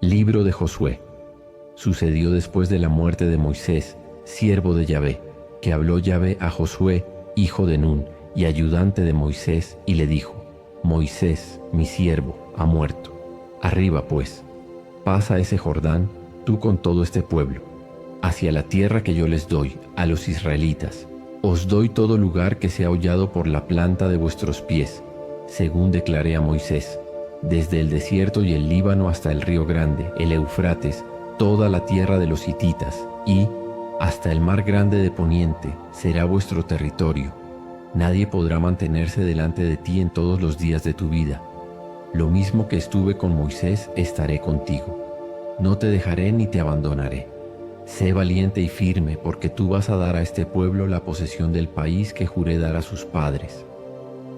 Libro de Josué. Sucedió después de la muerte de Moisés, siervo de Yahvé, que habló Yahvé a Josué, hijo de Nun, y ayudante de Moisés, y le dijo: Moisés, mi siervo, ha muerto. Arriba, pues, pasa ese Jordán, tú con todo este pueblo, hacia la tierra que yo les doy, a los israelitas. Os doy todo lugar que sea hollado por la planta de vuestros pies, según declaré a Moisés, desde el desierto y el Líbano hasta el río grande, el Eufrates, toda la tierra de los hititas, y hasta el mar grande de poniente será vuestro territorio. Nadie podrá mantenerse delante de ti en todos los días de tu vida. Lo mismo que estuve con Moisés, estaré contigo. No te dejaré ni te abandonaré. Sé valiente y firme, porque tú vas a dar a este pueblo la posesión del país que juré dar a sus padres.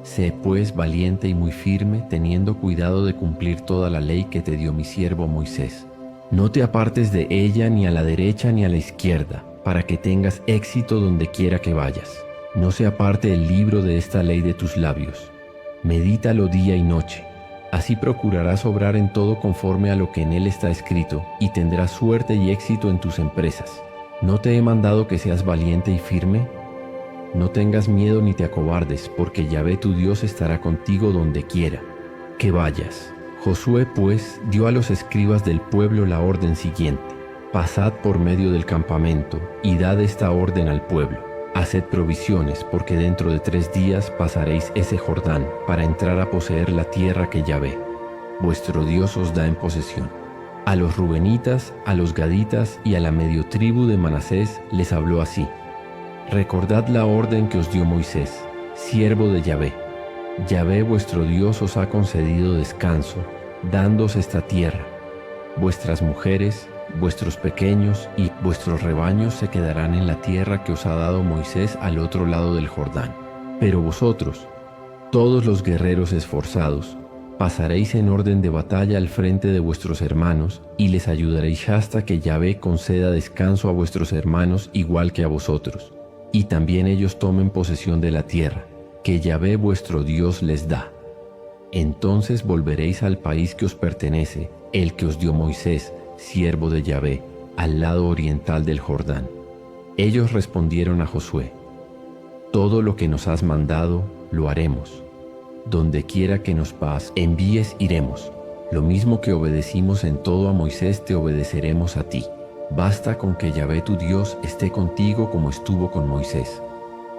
Sé pues valiente y muy firme, teniendo cuidado de cumplir toda la ley que te dio mi siervo Moisés. No te apartes de ella ni a la derecha ni a la izquierda, para que tengas éxito donde quiera que vayas. No se aparte el libro de esta ley de tus labios. Medítalo día y noche. Así procurarás obrar en todo conforme a lo que en él está escrito, y tendrás suerte y éxito en tus empresas. ¿No te he mandado que seas valiente y firme? No tengas miedo ni te acobardes, porque Yahvé tu Dios estará contigo donde quiera que vayas. Josué pues dio a los escribas del pueblo la orden siguiente: pasad por medio del campamento y dad esta orden al pueblo: haced provisiones, porque dentro de 3 días pasaréis ese Jordán para entrar a poseer la tierra que Yahvé, vuestro Dios, os da en posesión. A los rubenitas, a los gaditas y a la medio tribu de Manasés les habló así: recordad la orden que os dio Moisés, siervo de Yahvé. Yahvé vuestro Dios os ha concedido descanso, dándoos esta tierra. Vuestras mujeres, vuestros pequeños y vuestros rebaños se quedarán en la tierra que os ha dado Moisés al otro lado del Jordán. Pero vosotros, todos los guerreros esforzados, pasaréis en orden de batalla al frente de vuestros hermanos y les ayudaréis hasta que Yahvé conceda descanso a vuestros hermanos igual que a vosotros, y también ellos tomen posesión de la tierra que Yahvé vuestro Dios les da. Entonces volveréis al país que os pertenece, el que os dio Moisés, siervo de Yahvé, al lado oriental del Jordán. Ellos respondieron a Josué: todo lo que nos has mandado, lo haremos. Donde quiera que nos envíes, iremos. Lo mismo que obedecimos en todo a Moisés, te obedeceremos a ti. Basta con que Yahvé tu Dios esté contigo como estuvo con Moisés.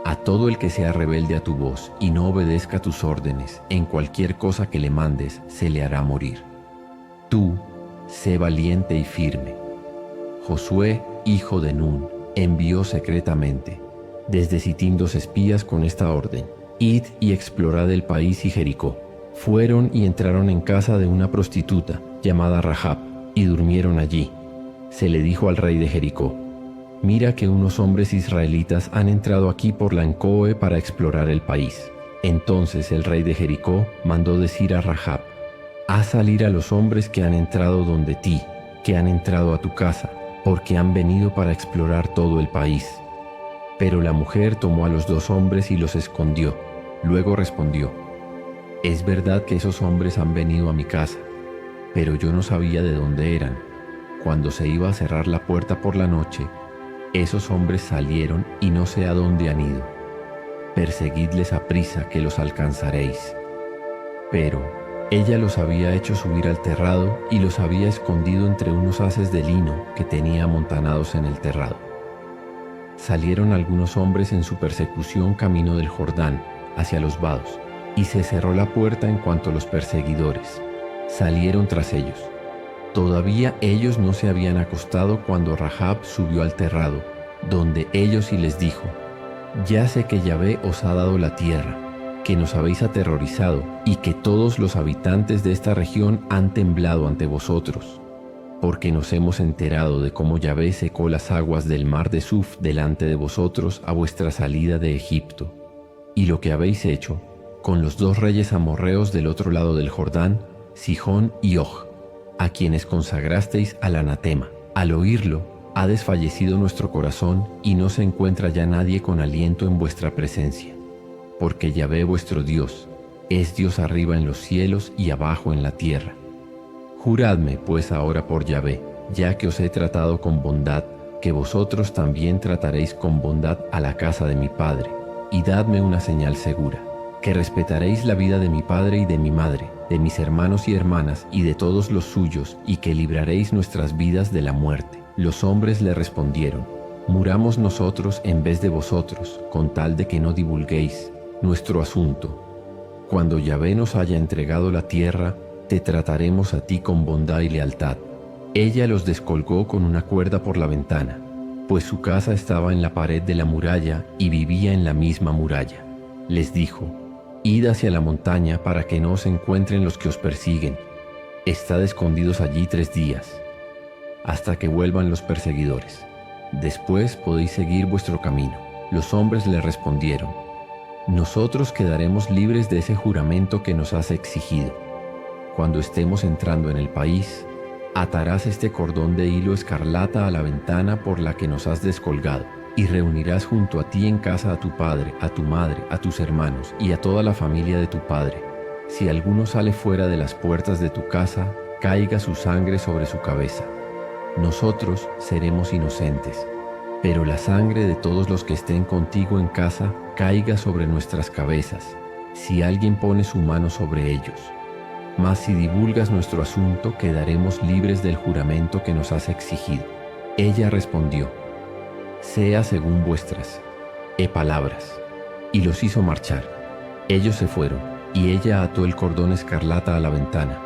A todo el que sea rebelde a tu voz y no obedezca tus órdenes, en cualquier cosa que le mandes, se le hará morir. Tú, sé valiente y firme. Josué, hijo de Nun, envió secretamente desde Sitim 2 espías con esta orden: id y explorad el país y Jericó. Fueron y entraron en casa de una prostituta llamada Rahab y durmieron allí. Se le dijo al rey de Jericó: mira que unos hombres israelitas han entrado aquí por la Encoe para explorar el país. Entonces el rey de Jericó mandó decir a Rahab: haz salir a los hombres que han entrado donde ti, que han entrado a tu casa, porque han venido para explorar todo el país. Pero la mujer tomó a los 2 hombres y los escondió. Luego respondió: es verdad que esos hombres han venido a mi casa, pero yo no sabía de dónde eran. Cuando se iba a cerrar la puerta por la noche, esos hombres salieron y no sé a dónde han ido. Perseguidles a prisa, que los alcanzaréis. Pero ella los había hecho subir al terrado y los había escondido entre unos haces de lino que tenía amontanados en el terrado. Salieron algunos hombres en su persecución camino del Jordán, hacia los vados, y se cerró la puerta en cuanto los perseguidores salieron tras ellos. Todavía ellos no se habían acostado cuando Rahab subió al terrado, donde ellos, y les dijo: ya sé que Yahvé os ha dado la tierra, que nos habéis aterrorizado, y que todos los habitantes de esta región han temblado ante vosotros, porque nos hemos enterado de cómo Yahvé secó las aguas del mar de Suf delante de vosotros a vuestra salida de Egipto, y lo que habéis hecho con los 2 reyes amorreos del otro lado del Jordán, Sihón y Og, a quienes consagrasteis al anatema. Al oírlo, ha desfallecido nuestro corazón y no se encuentra ya nadie con aliento en vuestra presencia, porque Yahvé vuestro Dios es Dios arriba en los cielos y abajo en la tierra. Juradme, pues, ahora por Yahvé, ya que os he tratado con bondad, que vosotros también trataréis con bondad a la casa de mi padre, y dadme una señal segura, que respetaréis la vida de mi padre y de mi madre, de mis hermanos y hermanas y de todos los suyos, y que libraréis nuestras vidas de la muerte. Los hombres le respondieron: muramos nosotros en vez de vosotros, con tal de que no divulguéis nuestro asunto. Cuando Yahvé nos haya entregado la tierra, te trataremos a ti con bondad y lealtad. Ella los descolgó con una cuerda por la ventana, pues su casa estaba en la pared de la muralla y vivía en la misma muralla. Les dijo: id hacia la montaña para que no os encuentren los que os persiguen. Estad escondidos allí 3 días, hasta que vuelvan los perseguidores. Después podéis seguir vuestro camino. Los hombres le respondieron: nosotros quedaremos libres de ese juramento que nos has exigido. Cuando estemos entrando en el país, atarás este cordón de hilo escarlata a la ventana por la que nos has descolgado, y reunirás junto a ti en casa a tu padre, a tu madre, a tus hermanos y a toda la familia de tu padre. Si alguno sale fuera de las puertas de tu casa, caiga su sangre sobre su cabeza. Nosotros seremos inocentes, pero la sangre de todos los que estén contigo en casa caiga sobre nuestras cabezas, si alguien pone su mano sobre ellos. Mas si divulgas nuestro asunto, quedaremos libres del juramento que nos has exigido. Ella respondió: sea según vuestras palabras. Y los hizo marchar. Ellos se fueron, y ella ató el cordón escarlata a la ventana.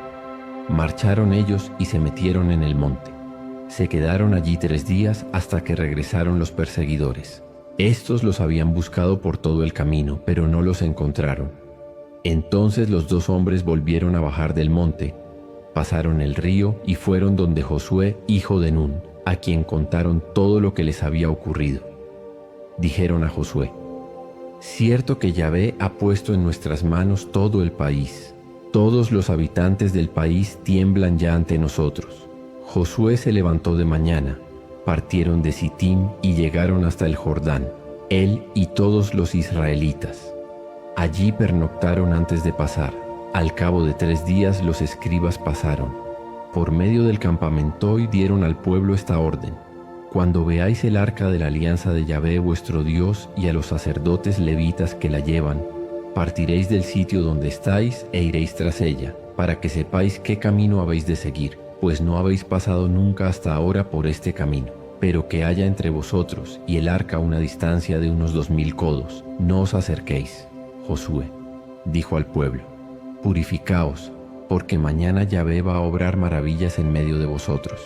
Marcharon ellos y se metieron en el monte. Se quedaron allí 3 días hasta que regresaron los perseguidores. Estos los habían buscado por todo el camino, pero no los encontraron. Entonces los 2 hombres volvieron a bajar del monte, pasaron el río y fueron donde Josué, hijo de Nun, a quien contaron todo lo que les había ocurrido. Dijeron a Josué: cierto que Yahvé ha puesto en nuestras manos todo el país. Todos los habitantes del país tiemblan ya ante nosotros. Josué se levantó de mañana, partieron de Sitim y llegaron hasta el Jordán, él y todos los israelitas. Allí pernoctaron antes de pasar. Al cabo de 3 días los escribas pasaron por medio del campamento y dieron al pueblo esta orden: cuando veáis el arca de la alianza de Yahvé vuestro Dios y a los sacerdotes levitas que la llevan, partiréis del sitio donde estáis e iréis tras ella, para que sepáis qué camino habéis de seguir, pues no habéis pasado nunca hasta ahora por este camino. Pero que haya entre vosotros y el arca una distancia de unos 2000 codos, no os acerquéis. Josué dijo al pueblo: purificaos, porque mañana Yahvé va a obrar maravillas en medio de vosotros.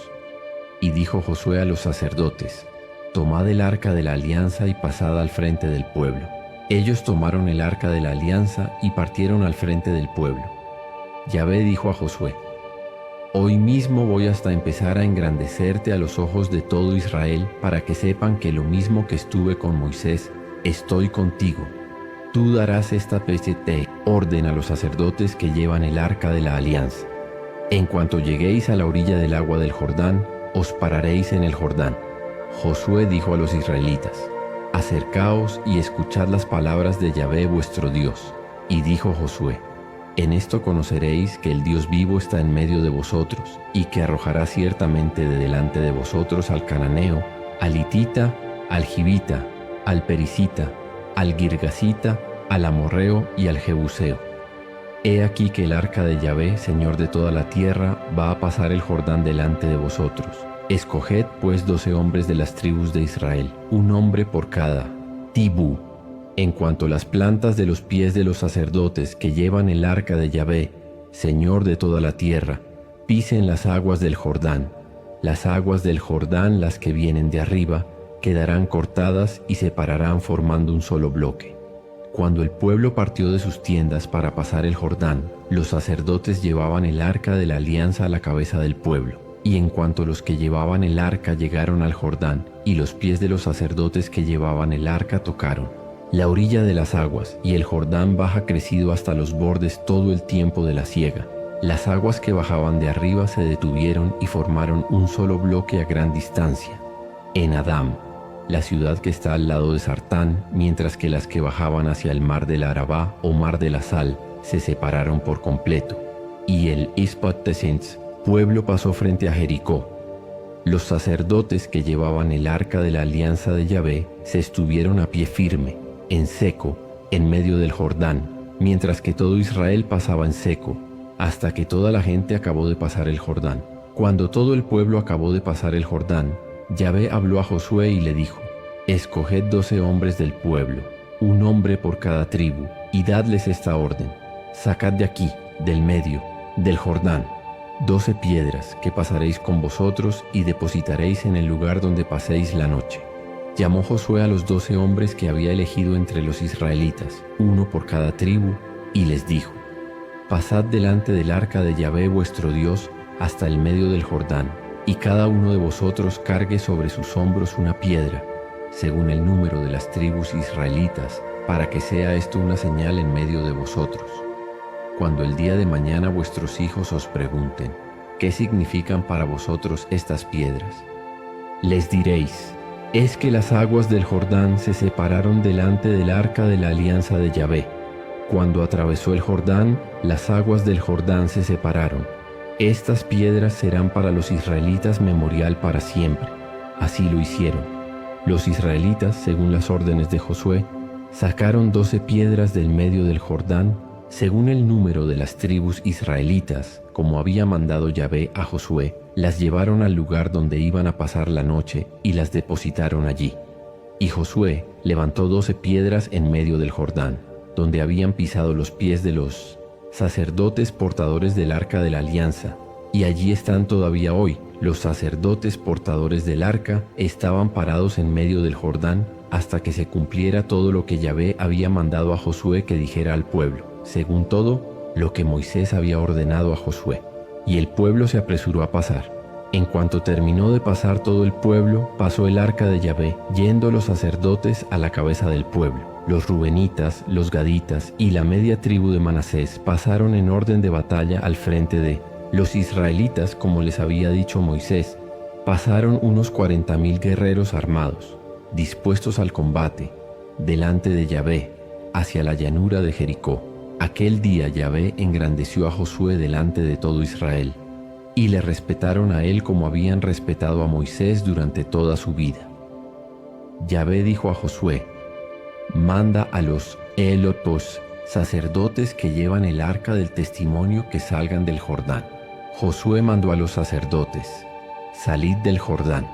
Y dijo Josué a los sacerdotes: tomad el arca de la alianza y pasad al frente del pueblo. Ellos tomaron el arca de la alianza y partieron al frente del pueblo. Yahvé dijo a Josué: hoy mismo voy hasta empezar a engrandecerte a los ojos de todo Israel, para que sepan que lo mismo que estuve con Moisés, estoy contigo. Tú darás esta orden a los sacerdotes que llevan el arca de la alianza. En cuanto lleguéis a la orilla del agua del Jordán, os pararéis en el Jordán. Josué dijo a los israelitas: acercaos y escuchad las palabras de Yahvé vuestro Dios. Y dijo Josué: en esto conoceréis que el Dios vivo está en medio de vosotros, y que arrojará ciertamente de delante de vosotros al cananeo, al hitita, al jibita, al pericita, al girgasita, al amorreo y al jebuseo. He aquí que el arca de Yahvé, Señor de toda la tierra, va a pasar el Jordán delante de vosotros. Escoged pues 12 hombres de las tribus de Israel, un hombre por cada tibú. En cuanto a las plantas de los pies de los sacerdotes que llevan el arca de Yahvé, Señor de toda la tierra, pisen las aguas del Jordán. Las aguas del Jordán, las que vienen de arriba, quedarán cortadas y se pararán formando un solo bloque. Cuando el pueblo partió de sus tiendas para pasar el Jordán, los sacerdotes llevaban el arca de la alianza a la cabeza del pueblo. Y en cuanto los que llevaban el arca llegaron al Jordán, y los pies de los sacerdotes que llevaban el arca tocaron la orilla de las aguas, y el Jordán baja crecido hasta los bordes todo el tiempo de la siega. Las aguas que bajaban de arriba se detuvieron y formaron un solo bloque a gran distancia, en Adam, la ciudad que está al lado de Sartán, mientras que las que bajaban hacia el mar del Arabá o mar de la Sal se separaron por completo. Y el Ispat Tesens pueblo pasó frente a Jericó. Los sacerdotes que llevaban el arca de la alianza de Yahvé se estuvieron a pie firme, en seco, en medio del Jordán, mientras que todo Israel pasaba en seco, hasta que toda la gente acabó de pasar el Jordán. Cuando todo el pueblo acabó de pasar el Jordán, Yahvé habló a Josué y le dijo: Escoged 12 hombres del pueblo, un hombre por cada tribu, y dadles esta orden: sacad de aquí, del medio, del Jordán, 12 piedras que pasaréis con vosotros y depositaréis en el lugar donde paséis la noche. Llamó Josué a los 12 hombres que había elegido entre los israelitas, uno por cada tribu, y les dijo: Pasad delante del arca de Yahvé vuestro Dios hasta el medio del Jordán, y cada uno de vosotros cargue sobre sus hombros una piedra, según el número de las tribus israelitas, para que sea esto una señal en medio de vosotros. Cuando el día de mañana vuestros hijos os pregunten: ¿qué significan para vosotros estas piedras?, les diréis: es que las aguas del Jordán se separaron delante del arca de la alianza de Yahvé. Cuando atravesó el Jordán, las aguas del Jordán se separaron. Estas piedras serán para los israelitas memorial para siempre. Así lo hicieron. Los israelitas, según las órdenes de Josué, sacaron 12 piedras del medio del Jordán, según el número de las tribus israelitas, como había mandado Yahvé a Josué. Las llevaron al lugar donde iban a pasar la noche y las depositaron allí. Y Josué levantó 12 piedras en medio del Jordán, donde habían pisado los pies de los sacerdotes portadores del arca de la alianza, y allí están todavía hoy. Los sacerdotes portadores del arca estaban parados en medio del Jordán hasta que se cumpliera todo lo que Yahvé había mandado a Josué que dijera al pueblo, según todo lo que Moisés había ordenado a Josué. Y el pueblo se apresuró a pasar. En cuanto terminó de pasar todo el pueblo, pasó el arca de Yahvé, yendo los sacerdotes a la cabeza del pueblo. Los rubenitas, los gaditas y la media tribu de Manasés pasaron en orden de batalla al frente de los israelitas, como les había dicho Moisés. Pasaron unos 40,000 guerreros armados, dispuestos al combate, delante de Yahvé, hacia la llanura de Jericó. Aquel día Yahvé engrandeció a Josué delante de todo Israel, y le respetaron a él como habían respetado a Moisés durante toda su vida. Yahvé dijo a Josué: manda a los elotos, sacerdotes que llevan el arca del testimonio, que salgan del Jordán. Josué mandó a los sacerdotes: salid del Jordán.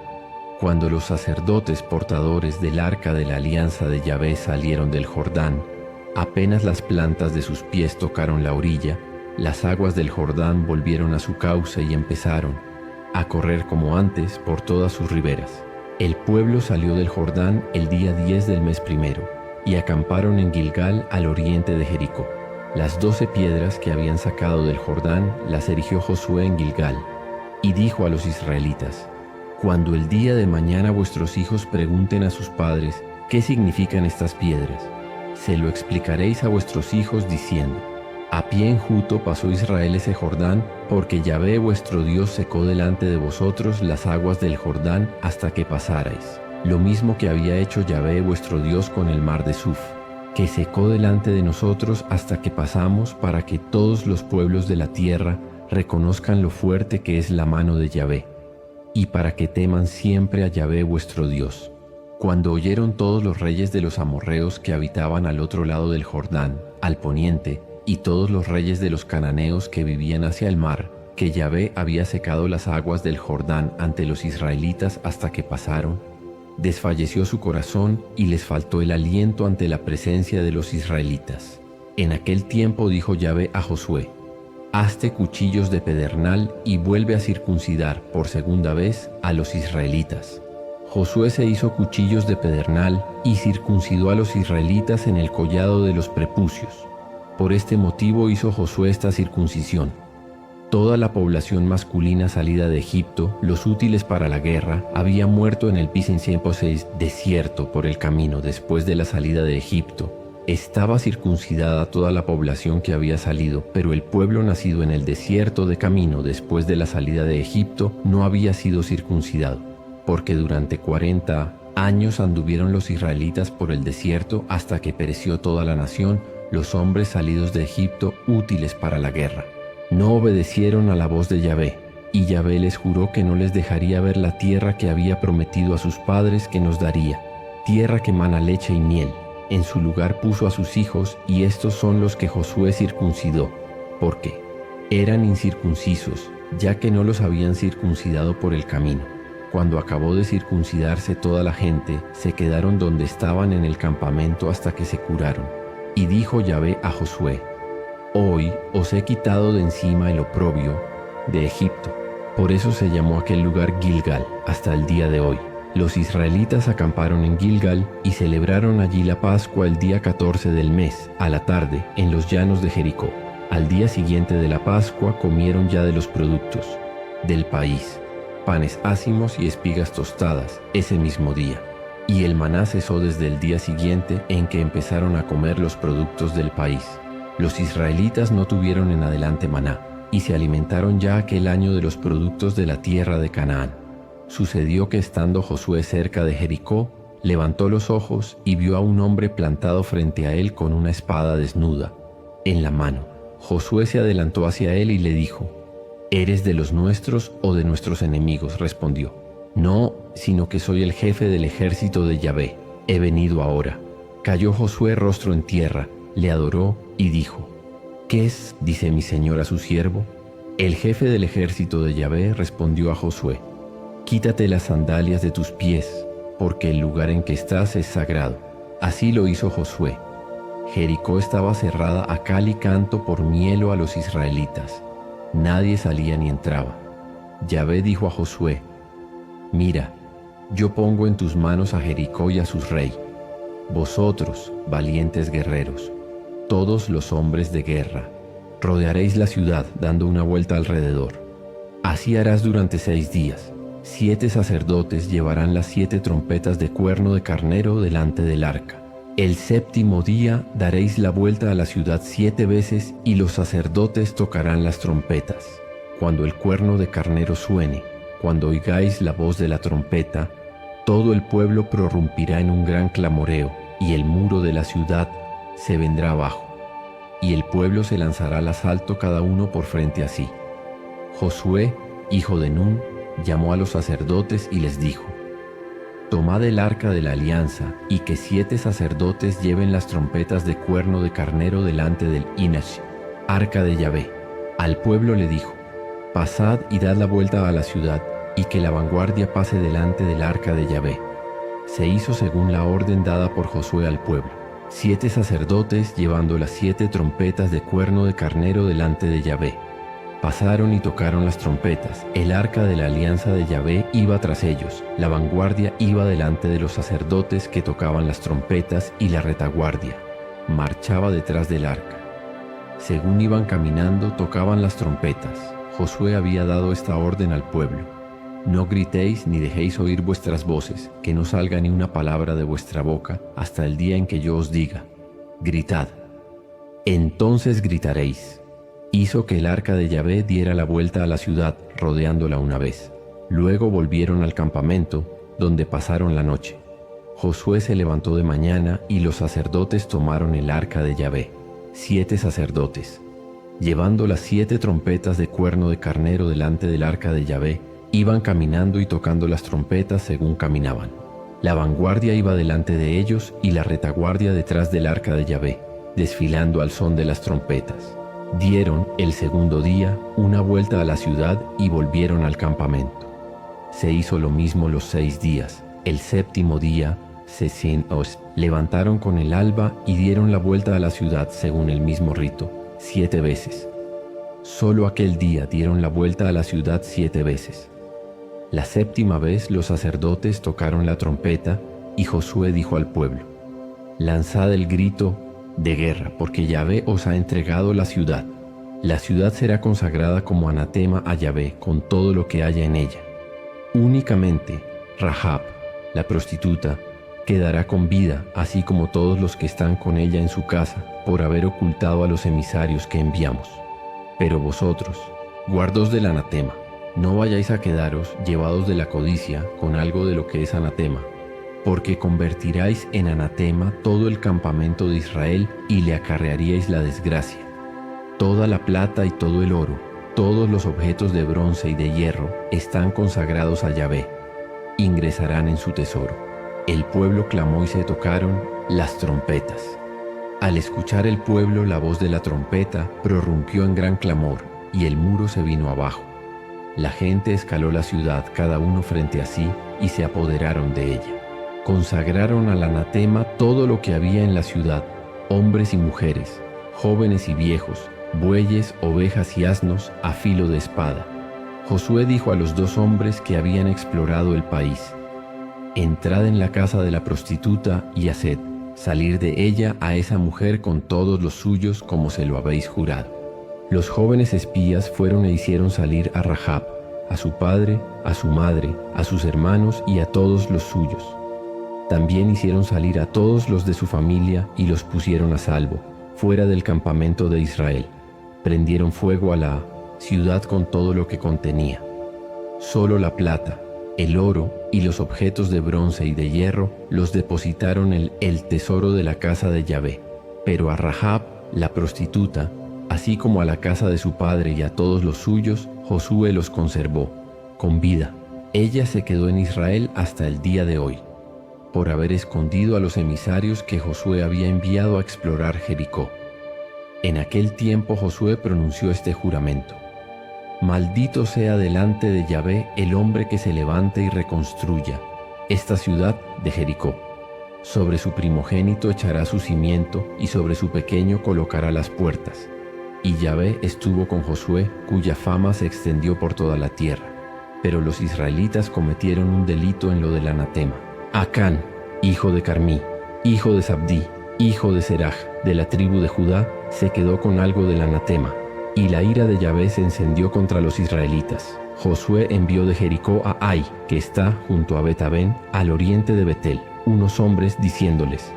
Cuando los sacerdotes portadores del arca de la alianza de Yahvé salieron del Jordán, apenas las plantas de sus pies tocaron la orilla, las aguas del Jordán volvieron a su cauce y empezaron a correr como antes por todas sus riberas. El pueblo salió del Jordán el día 10 del mes primero, y acamparon en Gilgal, al oriente de Jericó. Las 12 piedras que habían sacado del Jordán las erigió Josué en Gilgal, y dijo a los israelitas: cuando el día de mañana vuestros hijos pregunten a sus padres: ¿qué significan estas piedras?, se lo explicaréis a vuestros hijos diciendo: a pie enjuto pasó Israel ese Jordán, porque Yahvé vuestro Dios secó delante de vosotros las aguas del Jordán hasta que pasarais. Lo mismo que había hecho Yahvé vuestro Dios con el mar de Suf, que secó delante de nosotros hasta que pasamos, para que todos los pueblos de la tierra reconozcan lo fuerte que es la mano de Yahvé, y para que teman siempre a Yahvé vuestro Dios. Cuando oyeron todos los reyes de los amorreos que habitaban al otro lado del Jordán, al poniente, y todos los reyes de los cananeos que vivían hacia el mar, que Yahvé había secado las aguas del Jordán ante los israelitas hasta que pasaron, desfalleció su corazón y les faltó el aliento ante la presencia de los israelitas. En aquel tiempo dijo Yahvé a Josué: hazte cuchillos de pedernal y vuelve a circuncidar por segunda vez a los israelitas. Josué se hizo cuchillos de pedernal y circuncidó a los israelitas en el collado de los prepucios. Por este motivo hizo Josué esta circuncisión. Toda la población masculina salida de Egipto, los útiles para la guerra, había muerto en el Pis-en-Seposeis desierto por el camino después de la salida de Egipto. Estaba circuncidada toda la población que había salido, pero el pueblo nacido en el desierto de camino después de la salida de Egipto no había sido circuncidado, porque durante 40 años anduvieron los israelitas por el desierto hasta que pereció toda la nación, los hombres salidos de Egipto útiles para la guerra. No obedecieron a la voz de Yahvé, Y Yahvé les juró que no les dejaría ver la tierra que había prometido a sus padres que nos daría, tierra que mana leche y miel. En su lugar puso a sus hijos, y estos son los que Josué circuncidó, porque eran incircuncisos, ya que no los habían circuncidado por el camino. Cuando acabó de circuncidarse toda la gente, se quedaron donde estaban en el campamento hasta que se curaron. Y dijo Yahvé a Josué: Hoy os he quitado de encima el oprobio de Egipto. Por eso se llamó aquel lugar Gilgal hasta el día de hoy. Los israelitas acamparon en Gilgal y celebraron allí la Pascua el día 14 del mes, a la tarde, en los llanos de Jericó. Al día siguiente de la Pascua comieron ya de los productos del país, panes ácimos y espigas tostadas, ese mismo día. Y el maná cesó desde el día siguiente en que empezaron a comer los productos del país. Los israelitas no tuvieron en adelante maná, y se alimentaron ya aquel año de los productos de la tierra de Canaán. Sucedió que estando Josué cerca de Jericó, levantó los ojos y vio a un hombre plantado frente a él con una espada desnuda en la mano. Josué se adelantó hacia él y le dijo: ¿Eres de los nuestros o de nuestros enemigos? Respondió: No, sino que soy el jefe del ejército de Yahvé. He venido ahora. Cayó Josué rostro en tierra, le adoró y dijo: ¿Qué es? Dice mi señor a su siervo. El jefe del ejército de Yahvé respondió a Josué: Quítate las sandalias de tus pies, porque el lugar en que estás es sagrado. Así lo hizo Josué. Jericó estaba cerrada a cal y canto por miedo a los israelitas. Nadie salía ni entraba. Yahvé dijo a Josué: Mira, yo pongo en tus manos a Jericó y a su rey. Vosotros, valientes guerreros, todos los hombres de guerra, rodearéis la ciudad dando una vuelta alrededor. Así harás durante 6 días. 7 sacerdotes llevarán las 7 trompetas de cuerno de carnero delante del arca. El 7º día daréis la vuelta a la ciudad 7 veces y los sacerdotes tocarán las trompetas. Cuando el cuerno de carnero suene, cuando oigáis la voz de la trompeta, todo el pueblo prorrumpirá en un gran clamoreo y el muro de la ciudad se vendrá abajo, y el pueblo se lanzará al asalto cada uno por frente a sí. Josué, hijo de Nun, llamó a los sacerdotes y les dijo: Tomad el arca de la alianza y que 7 sacerdotes lleven las trompetas de cuerno de carnero delante del Inash, arca de Yahvé. Al pueblo le dijo: Pasad y dad la vuelta a la ciudad y que la vanguardia pase delante del arca de Yahvé. Se hizo según la orden dada por Josué al pueblo. 7 sacerdotes llevando las 7 trompetas de cuerno de carnero delante de Yahvé. Pasaron y tocaron las trompetas. El arca de la alianza de Yahvé iba tras ellos. La vanguardia iba delante de los sacerdotes que tocaban las trompetas y la retaguardia marchaba detrás del arca. Según iban caminando, tocaban las trompetas. Josué había dado esta orden al pueblo: No gritéis ni dejéis oír vuestras voces, que no salga ni una palabra de vuestra boca hasta el día en que yo os diga: Gritad. Entonces gritaréis. Hizo que el arca de Yahvé diera la vuelta a la ciudad, rodeándola una vez. Luego volvieron al campamento, donde pasaron la noche. Josué se levantó de mañana y los sacerdotes tomaron el arca de Yahvé, 7 sacerdotes. Llevando las 7 trompetas de cuerno de carnero delante del arca de Yahvé, iban caminando y tocando las trompetas según caminaban. La vanguardia iba delante de ellos y la retaguardia detrás del arca de Yahvé, desfilando al son de las trompetas. Dieron el 2º día una vuelta a la ciudad y volvieron al campamento. Se hizo lo mismo los 6 días. El 7º día se levantaron con el alba y dieron la vuelta a la ciudad según el mismo rito, 7 veces. Solo aquel día dieron la vuelta a la ciudad 7 veces. La 7ª vez los sacerdotes tocaron la trompeta y Josué dijo al pueblo: Lanzad el grito de guerra, porque Yahvé os ha entregado la ciudad. La ciudad será consagrada como anatema a Yahvé con todo lo que haya en ella. Únicamente Rahab, la prostituta, quedará con vida, así como todos los que están con ella en su casa, por haber ocultado a los emisarios que enviamos. Pero vosotros, guardaos del anatema, no vayáis a quedaros llevados de la codicia con algo de lo que es anatema, porque convertiráis en anatema todo el campamento de Israel y le acarrearíais la desgracia. Toda la plata y todo el oro, todos los objetos de bronce y de hierro están consagrados a Yahvé. Ingresarán en su tesoro. El pueblo clamó y se tocaron las trompetas. Al escuchar el pueblo la voz de la trompeta, prorrumpió en gran clamor, y el muro se vino abajo. La gente escaló la ciudad, cada uno frente a sí, y se apoderaron de ella. Consagraron al anatema todo lo que había en la ciudad, hombres y mujeres, jóvenes y viejos, bueyes, ovejas y asnos, a filo de espada. Josué dijo a los 2 hombres que habían explorado el país: entrad en la casa de la prostituta y haced salir de ella a esa mujer con todos los suyos, como se lo habéis jurado. Los jóvenes espías fueron e hicieron salir a Rahab, a su padre, a su madre, a sus hermanos y a todos los suyos. También hicieron salir a todos los de su familia y los pusieron a salvo, fuera del campamento de Israel. Prendieron fuego a la ciudad con todo lo que contenía. Solo la plata, el oro y los objetos de bronce y de hierro los depositaron en el tesoro de la casa de Yahvé. Pero a Rahab, la prostituta, así como a la casa de su padre y a todos los suyos, Josué los conservó, con vida. Ella se quedó en Israel hasta el día de hoy, por haber escondido a los emisarios que Josué había enviado a explorar Jericó. En aquel tiempo Josué pronunció este juramento: maldito sea delante de Yahvé el hombre que se levante y reconstruya esta ciudad de Jericó. Sobre su primogénito echará su cimiento y sobre su pequeño colocará las puertas. Y Yahvé estuvo con Josué, cuya fama se extendió por toda la tierra. Pero los israelitas cometieron un delito en lo del anatema. Acán, hijo de Carmí, hijo de Zabdí, hijo de Seraj, de la tribu de Judá, se quedó con algo del anatema, y la ira de Yahvé se encendió contra los israelitas. Josué envió de Jericó a Ai, que está junto a Bet-Aven, al oriente de Betel, unos hombres diciéndoles: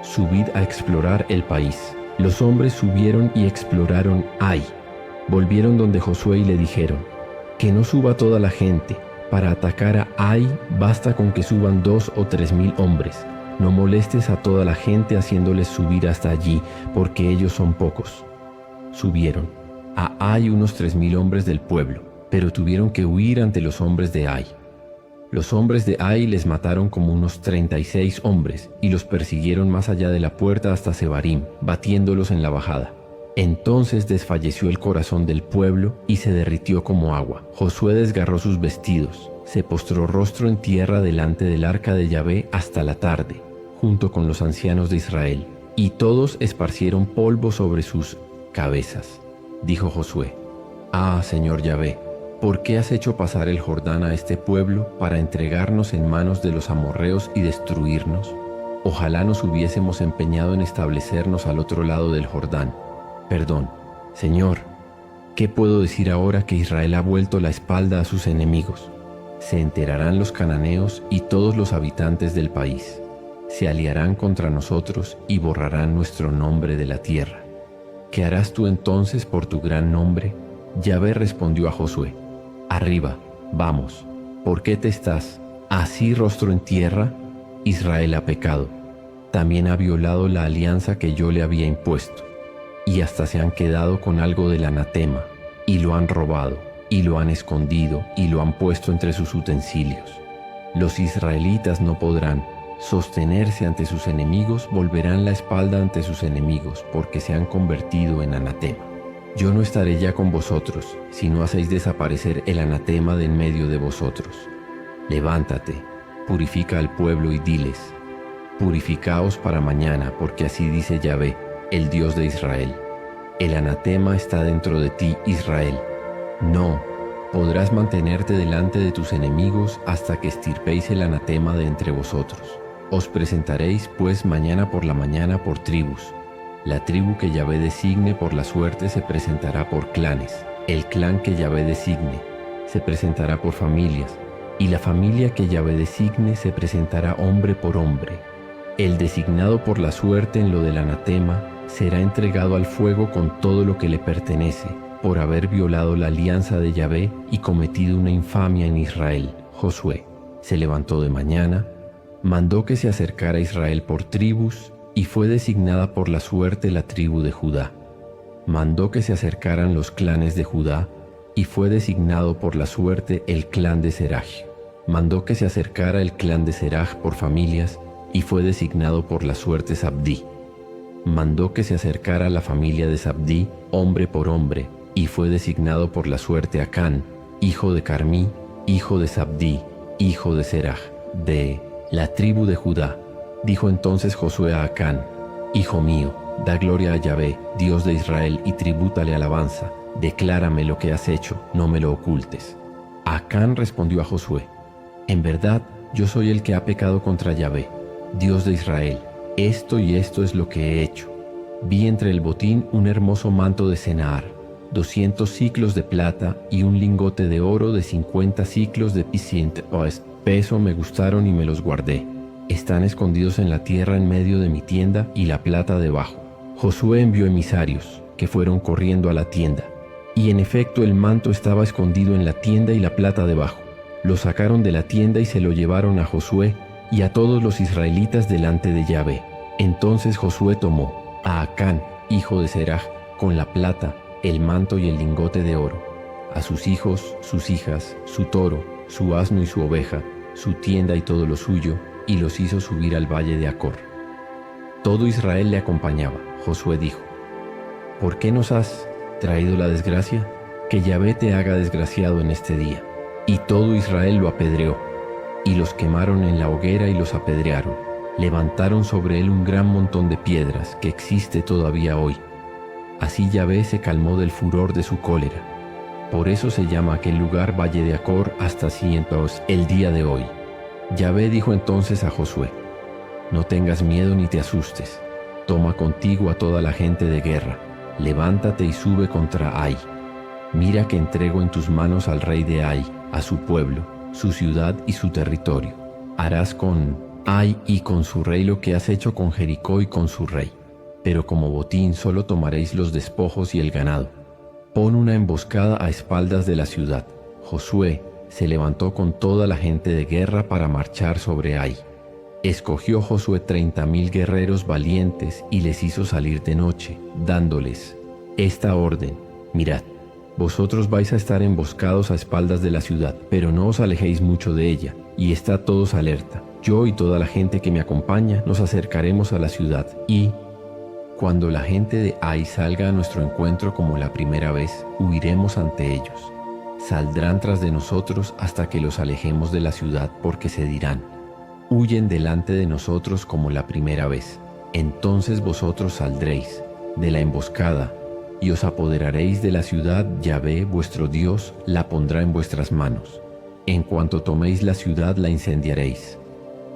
subid a explorar el país. Los hombres subieron y exploraron Ai. Volvieron donde Josué y le dijeron: que no suba toda la gente. Para atacar a Ai basta con que suban 2 o 3 mil hombres. No molestes a toda la gente haciéndoles subir hasta allí, porque ellos son pocos. Subieron. A Ai unos 3,000 hombres del pueblo, pero tuvieron que huir ante los hombres de Ai. Los hombres de Ai les mataron como unos 36 hombres y los persiguieron más allá de la puerta hasta Sebarim, batiéndolos en la bajada. Entonces desfalleció el corazón del pueblo y se derritió como agua. Josué desgarró sus vestidos, se postró rostro en tierra delante del arca de Yahvé hasta la tarde, junto con los ancianos de Israel, y todos esparcieron polvo sobre sus cabezas. Dijo Josué: ah, Señor Yahvé, ¿por qué has hecho pasar el Jordán a este pueblo para entregarnos en manos de los amorreos y destruirnos? Ojalá nos hubiésemos empeñado en establecernos al otro lado del Jordán. Perdón, Señor, ¿qué puedo decir ahora que Israel ha vuelto la espalda a sus enemigos? Se enterarán los cananeos y todos los habitantes del país. Se aliarán contra nosotros y borrarán nuestro nombre de la tierra. ¿Qué harás tú entonces por tu gran nombre? Yahvé respondió a Josué: arriba, vamos. ¿Por qué te estás así rostro en tierra? Israel ha pecado. También ha violado la alianza que yo le había impuesto. Y hasta se han quedado con algo del anatema, y lo han robado, y lo han escondido, y lo han puesto entre sus utensilios. Los israelitas no podrán sostenerse ante sus enemigos, volverán la espalda ante sus enemigos, porque se han convertido en anatema. Yo no estaré ya con vosotros, si no hacéis desaparecer el anatema de en medio de vosotros. Levántate, purifica al pueblo y diles: purificaos para mañana, porque así dice Yahvé, el Dios de Israel: el anatema está dentro de ti, Israel. No podrás mantenerte delante de tus enemigos hasta que extirpéis el anatema de entre vosotros. Os presentaréis pues mañana por la mañana por tribus. La tribu que Yahvé designe por la suerte se presentará por clanes. El clan que Yahvé designe se presentará por familias, y la familia que Yahvé designe se presentará hombre por hombre. El designado por la suerte en lo del anatema será entregado al fuego con todo lo que le pertenece, por haber violado la alianza de Yahvé y cometido una infamia en Israel. Josué se levantó de mañana, mandó que se acercara a Israel por tribus, y fue designada por la suerte la tribu de Judá. Mandó que se acercaran los clanes de Judá, y fue designado por la suerte el clan de Seraj. Mandó que se acercara el clan de Seraj por familias, y fue designado por la suerte Zabdí. Mandó que se acercara la familia de Zabdí, hombre por hombre, y fue designado por la suerte Acán, hijo de Carmí, hijo de Zabdí, hijo de Seraj, de la tribu de Judá. Dijo entonces Josué a Acán: Hijo mío, da gloria a Yahvé, Dios de Israel, y tribútale alabanza. Declárame lo que has hecho, no me lo ocultes. Acán respondió a Josué: En verdad, yo soy el que ha pecado contra Yahvé, Dios de Israel. Esto y esto es lo que he hecho. Vi entre el botín un hermoso manto de Senaar, 200 siclos de plata y un lingote de oro de 50 siclos de pisint o peso me gustaron y me los guardé. Están escondidos en la tierra en medio de mi tienda y la plata debajo. Josué envió emisarios, que fueron corriendo a la tienda. Y en efecto el manto estaba escondido en la tienda y la plata debajo. Lo sacaron de la tienda y se lo llevaron a Josué y a todos los israelitas delante de Yahvé. Entonces Josué tomó a Acán, hijo de Seraj, con la plata, el manto y el lingote de oro, a sus hijos, sus hijas, su toro, su asno y su oveja, su tienda y todo lo suyo, y los hizo subir al valle de Acor. Todo Israel le acompañaba. Josué dijo: ¿Por qué nos has traído la desgracia? Que Yahvé te haga desgraciado en este día. Y todo Israel lo apedreó, y los quemaron en la hoguera y los apedrearon. Levantaron sobre él un gran montón de piedras que existe todavía hoy. Así Yahvé se calmó del furor de su cólera. Por eso se llama aquel lugar Valle de Acor hasta cientos el día de hoy. Yahvé dijo entonces a Josué: No tengas miedo ni te asustes. Toma contigo a toda la gente de guerra. Levántate y sube contra Ai. Mira que entrego en tus manos al rey de Ai, a su pueblo, su ciudad y su territorio. Harás con Ai y con su rey lo que has hecho con Jericó y con su rey. Pero como botín solo tomaréis los despojos y el ganado. Pon una emboscada a espaldas de la ciudad. Josué se levantó con toda la gente de guerra para marchar sobre Ai. Escogió Josué 30,000 guerreros valientes y les hizo salir de noche, dándoles esta orden: Mirad, vosotros vais a estar emboscados a espaldas de la ciudad, pero no os alejéis mucho de ella, y estad todos alerta. Yo y toda la gente que me acompaña nos acercaremos a la ciudad, y cuando la gente de Ai salga a nuestro encuentro como la primera vez, huiremos ante ellos. Saldrán tras de nosotros hasta que los alejemos de la ciudad, porque se dirán: Huyen delante de nosotros como la primera vez. Entonces vosotros saldréis de la emboscada y os apoderaréis de la ciudad. Yahvé, vuestro Dios, la pondrá en vuestras manos. En cuanto toméis la ciudad, la incendiaréis.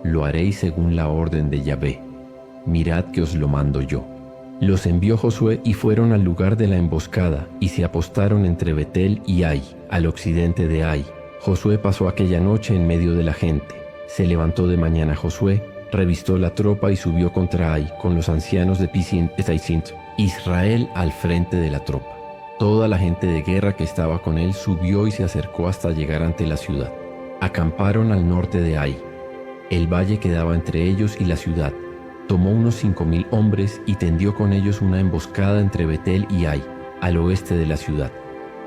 Lo haréis según la orden de Yahvé. Mirad que os lo mando yo. Los envió Josué y fueron al lugar de la emboscada y se apostaron entre Betel y Ai, al occidente de Ai. Josué pasó aquella noche en medio de la gente. Se levantó de mañana Josué, revistó la tropa y subió contra Ai con los ancianos de Pisint, Israel al frente de la tropa. Toda la gente de guerra que estaba con él subió y se acercó hasta llegar ante la ciudad. Acamparon al norte de Ai. El valle quedaba entre ellos y la ciudad. Tomó unos 5,000 hombres y tendió con ellos una emboscada entre Betel y Ai, al oeste de la ciudad.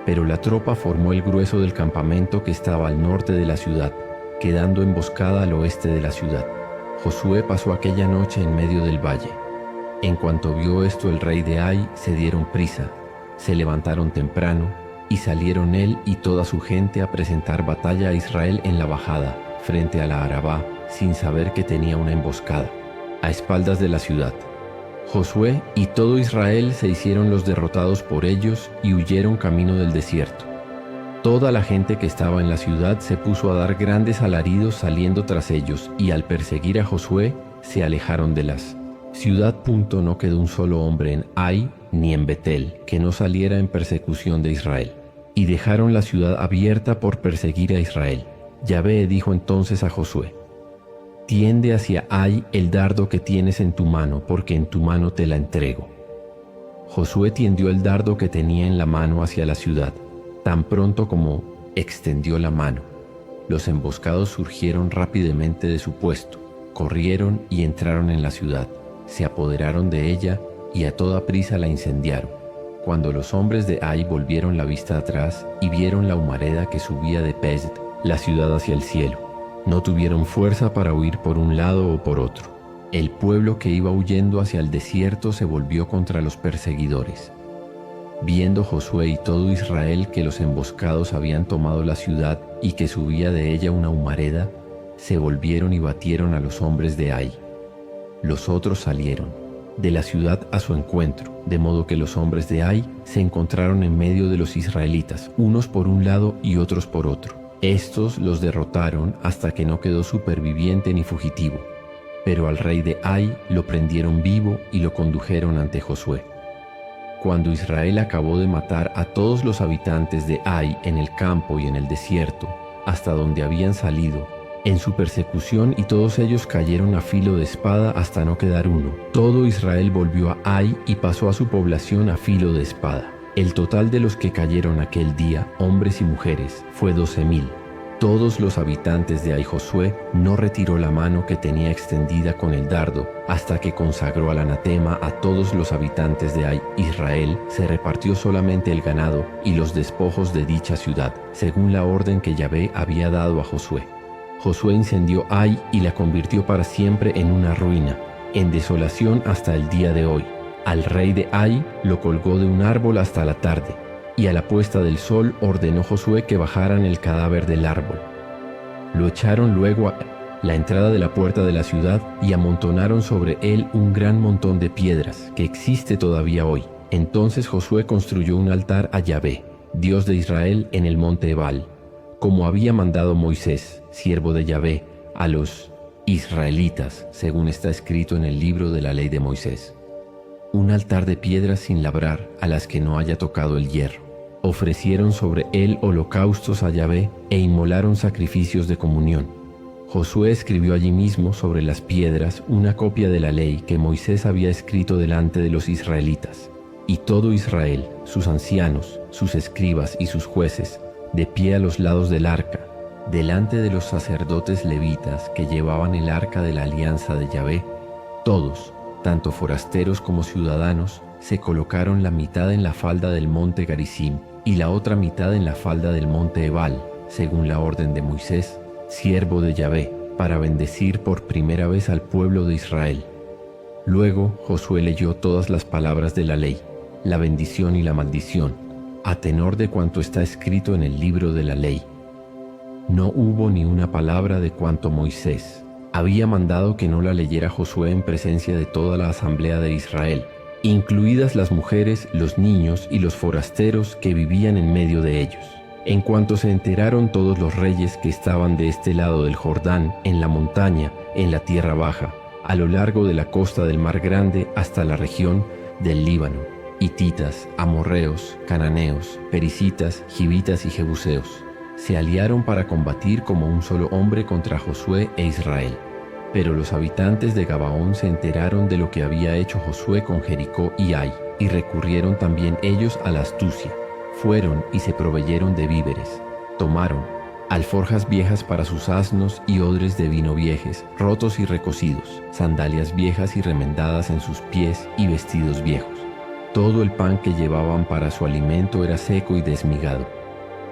Pero la tropa formó el grueso del campamento que estaba al norte de la ciudad, quedando emboscada al oeste de la ciudad. Josué pasó aquella noche en medio del valle. En cuanto vio esto el rey de Ai, se dieron prisa, se levantaron temprano y salieron él y toda su gente a presentar batalla a Israel en la bajada, frente a la Arabá, sin saber que tenía una emboscada, a espaldas de la ciudad. Josué y todo Israel se hicieron los derrotados por ellos y huyeron camino del desierto. Toda la gente que estaba en la ciudad se puso a dar grandes alaridos saliendo tras ellos, y al perseguir a Josué, se alejaron de las ciudad. No quedó un solo hombre en Ai ni en Betel que no saliera en persecución de Israel, y dejaron la ciudad abierta por perseguir a Israel. Yahvé dijo entonces a Josué: Tiende hacia Ai el dardo que tienes en tu mano, porque en tu mano te la entrego. Josué tendió el dardo que tenía en la mano hacia la ciudad. Tan pronto como extendió la mano, los emboscados surgieron rápidamente de su puesto, corrieron y entraron en la ciudad, se apoderaron de ella y a toda prisa la incendiaron. Cuando los hombres de Ai volvieron la vista atrás y vieron la humareda que subía de Pesd, la ciudad hacia el cielo, no tuvieron fuerza para huir por un lado o por otro. El pueblo que iba huyendo hacia el desierto se volvió contra los perseguidores. Viendo Josué y todo Israel que los emboscados habían tomado la ciudad y que subía de ella una humareda, se volvieron y batieron a los hombres de Ai. Los otros salieron de la ciudad a su encuentro, de modo que los hombres de Ai se encontraron en medio de los israelitas, unos por un lado y otros por otro. Estos los derrotaron hasta que no quedó superviviente ni fugitivo, pero al rey de Ai lo prendieron vivo y lo condujeron ante Josué. Cuando Israel acabó de matar a todos los habitantes de Ai en el campo y en el desierto, hasta donde habían salido, en su persecución, y todos ellos cayeron a filo de espada hasta no quedar uno, todo Israel volvió a Ai y pasó a su población a filo de espada. El total de los que cayeron aquel día, hombres y mujeres, fue 12,000. Todos los habitantes de Ai. Josué no retiró la mano que tenía extendida con el dardo hasta que consagró al anatema a todos los habitantes de Ai. Israel se repartió solamente el ganado y los despojos de dicha ciudad, según la orden que Yahvé había dado a Josué. Josué incendió Ai y la convirtió para siempre en una ruina, en desolación hasta el día de hoy. Al rey de Ai lo colgó de un árbol hasta la tarde, y a la puesta del sol ordenó Josué que bajaran el cadáver del árbol. Lo echaron luego a la entrada de la puerta de la ciudad y amontonaron sobre él un gran montón de piedras, que existe todavía hoy. Entonces Josué construyó un altar a Yahvé, Dios de Israel, en el monte Ebal, como había mandado Moisés, siervo de Yahvé, a los israelitas, según está escrito en el libro de la ley de Moisés. Un altar de piedras sin labrar a las que no haya tocado el hierro. Ofrecieron sobre él holocaustos a Yahvé e inmolaron sacrificios de comunión. Josué escribió allí mismo sobre las piedras una copia de la ley que Moisés había escrito delante de los israelitas. Y todo Israel, sus ancianos, sus escribas y sus jueces, de pie a los lados del arca, delante de los sacerdotes levitas que llevaban el arca de la alianza de Yahvé, todos, tanto forasteros como ciudadanos, se colocaron la mitad en la falda del monte Garizim y la otra mitad en la falda del monte Ebal, según la orden de Moisés, siervo de Yahvé, para bendecir por primera vez al pueblo de Israel. Luego Josué leyó todas las palabras de la ley, la bendición y la maldición, a tenor de cuanto está escrito en el libro de la ley. No hubo ni una palabra de cuanto Moisés había mandado que no la leyera Josué en presencia de toda la asamblea de Israel, incluidas las mujeres, los niños y los forasteros que vivían en medio de ellos. En cuanto se enteraron todos los reyes que estaban de este lado del Jordán, en la montaña, en la tierra baja, a lo largo de la costa del Mar Grande hasta la región del Líbano, hititas, amorreos, cananeos, pericitas, givitas y jebuseos, se aliaron para combatir como un solo hombre contra Josué e Israel. Pero los habitantes de Gabaón se enteraron de lo que había hecho Josué con Jericó y Ai, y recurrieron también ellos a la astucia. Fueron y se proveyeron de víveres. Tomaron alforjas viejas para sus asnos y odres de vino viejes, rotos y recocidos, sandalias viejas y remendadas en sus pies y vestidos viejos. Todo el pan que llevaban para su alimento era seco y desmigado.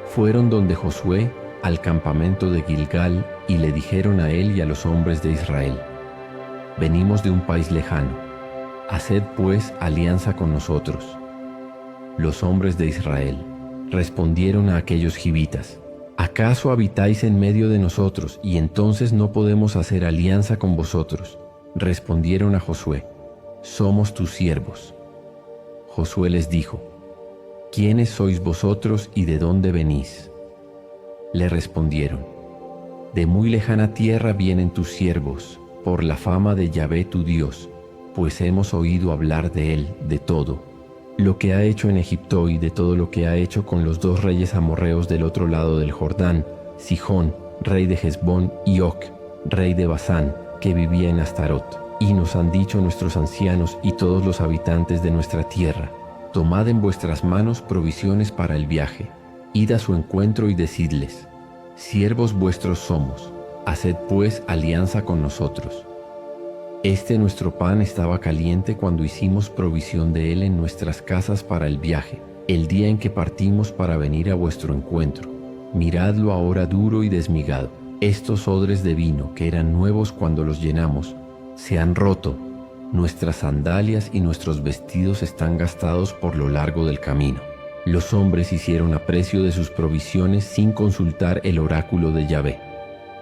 Fueron donde Josué al campamento de Gilgal y le dijeron a él y a los hombres de Israel: venimos de un país lejano, haced pues alianza con nosotros. Los hombres de Israel respondieron a aquellos givitas: ¿acaso habitáis en medio de nosotros y entonces no podemos hacer alianza con vosotros? Respondieron a Josué: somos tus siervos. Josué les dijo: ¿quiénes sois vosotros y de dónde venís? Le respondieron: de muy lejana tierra vienen tus siervos, por la fama de Yahvé tu Dios, pues hemos oído hablar de él, de todo, lo que ha hecho en Egipto y de todo lo que ha hecho con los dos reyes amorreos del otro lado del Jordán, Sihón, rey de Hesbón, y Og, rey de Basán, que vivía en Astarot. Y nos han dicho nuestros ancianos y todos los habitantes de nuestra tierra: tomad en vuestras manos provisiones para el viaje, id a su encuentro y decidles: siervos vuestros somos, haced pues alianza con nosotros. Este nuestro pan estaba caliente cuando hicimos provisión de él en nuestras casas para el viaje, el día en que partimos para venir a vuestro encuentro. Miradlo ahora duro y desmigado. Estos odres de vino, que eran nuevos cuando los llenamos, se han roto. Nuestras sandalias y nuestros vestidos están gastados por lo largo del camino. Los hombres hicieron aprecio de sus provisiones sin consultar el oráculo de Yahvé.